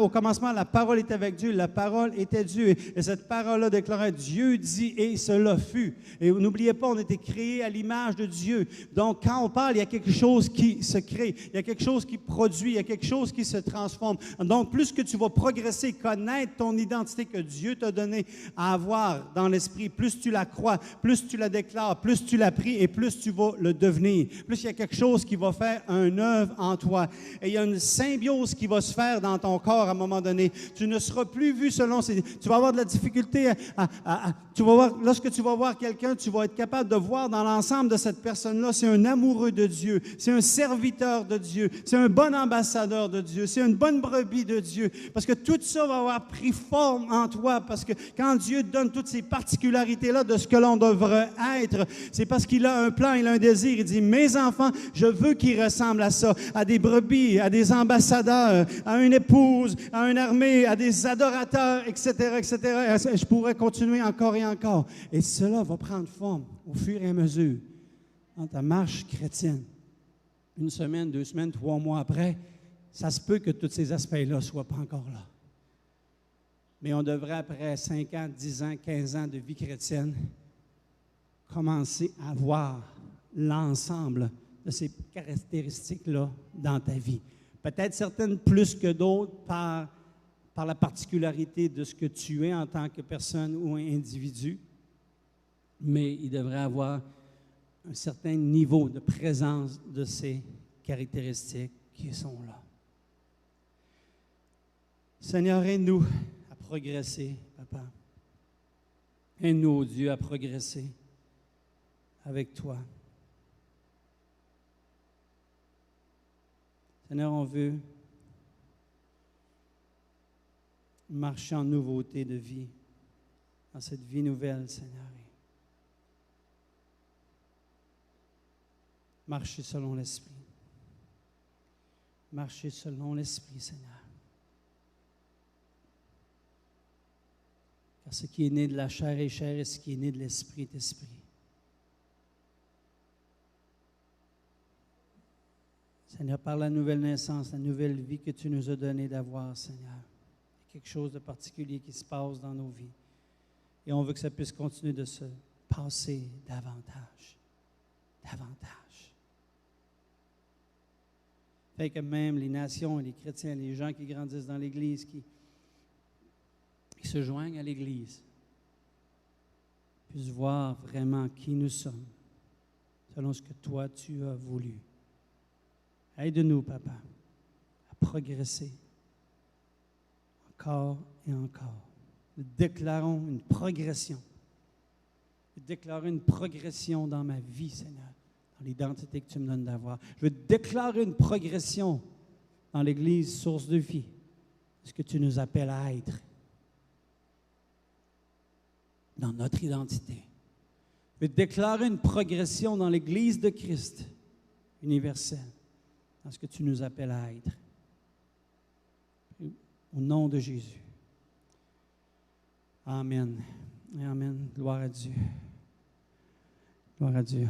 Au commencement, la parole était avec Dieu, la parole était Dieu. Et cette parole-là déclarait, Dieu dit et cela fut. Et n'oubliez pas, on a été créés à l'image de Dieu. Donc, quand on parle, il y a quelque chose qui se crée. Il y a quelque chose qui produit, il y a quelque chose qui se transforme. Donc, plus que tu vas progresser, connaître ton identité que Dieu t'a donnée à avoir dans l'esprit, plus tu la crois, plus tu la déclares, plus tu la pries et plus tu vas le devenir. Plus il y a quelque chose qui va faire un œuvre en toi. Et il y a une symbiose qui va se faire dans ton corps à un moment donné. Tu ne seras plus vu selon ces... Tu vas avoir de la difficulté tu vas voir, lorsque tu vas voir quelqu'un, tu vas être capable de voir dans l'ensemble de cette personne-là, c'est un amoureux de Dieu, c'est un serviteur de Dieu, c'est un bon ambassadeur de Dieu, c'est une bonne brebis de Dieu. Parce que tout ça va avoir pris forme en toi. Parce que quand Dieu donne toutes ces particularités-là de ce que l'on devrait être, c'est parce qu'il a un plan, il a un désir. Il dit, mes enfants, je veux qu'ils ressemblent à ça, à des brebis, à des ambassadeurs, à une épouse, à une armée, à des adorateurs, etc., etc. Je pourrais continuer encore et encore. Et cela va prendre forme au fur et à mesure dans ta marche chrétienne. Une semaine, 2 semaines, 3 mois après, ça se peut que tous ces aspects-là ne soient pas encore là. Mais on devrait, après 5 ans, 10 ans, 15 ans de vie chrétienne, commencer à voir l'ensemble de ces caractéristiques-là dans ta vie. Peut-être certaines plus que d'autres par la particularité de ce que tu es en tant que personne ou un individu, mais il devrait avoir un certain niveau de présence de ces caractéristiques qui sont là. Seigneur, aide-nous à progresser, Papa. Aide-nous, oh Dieu, à progresser avec toi. Seigneur, on veut marcher en nouveauté de vie, dans cette vie nouvelle, Seigneur. Marcher selon l'Esprit. Marcher selon l'Esprit, Seigneur. Car ce qui est né de la chair est chair et ce qui est né de l'Esprit est esprit. Seigneur, par la nouvelle naissance, la nouvelle vie que tu nous as donnée d'avoir, Seigneur, il y a quelque chose de particulier qui se passe dans nos vies. Et on veut que ça puisse continuer de se passer davantage. Davantage. Fait que même les nations, les chrétiens, les gens qui grandissent dans l'Église, qui se joignent à l'Église, puissent voir vraiment qui nous sommes, selon ce que toi, tu as voulu. Aide-nous, Papa, à progresser encore et encore. Nous déclarons une progression. Nous déclarons une progression dans ma vie, Seigneur, dans l'identité que tu me donnes d'avoir. Je veux déclarer une progression dans l'Église, source de vie, ce que tu nous appelles à être, dans notre identité. Je veux déclarer une progression dans l'Église de Christ, universelle, dans ce que tu nous appelles à être. Au nom de Jésus. Amen. Amen. Gloire à Dieu. Gloire à Dieu.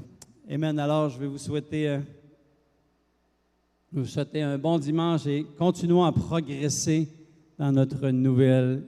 Amen. Alors, je vais vous souhaiter un bon dimanche et continuons à progresser dans notre nouvelle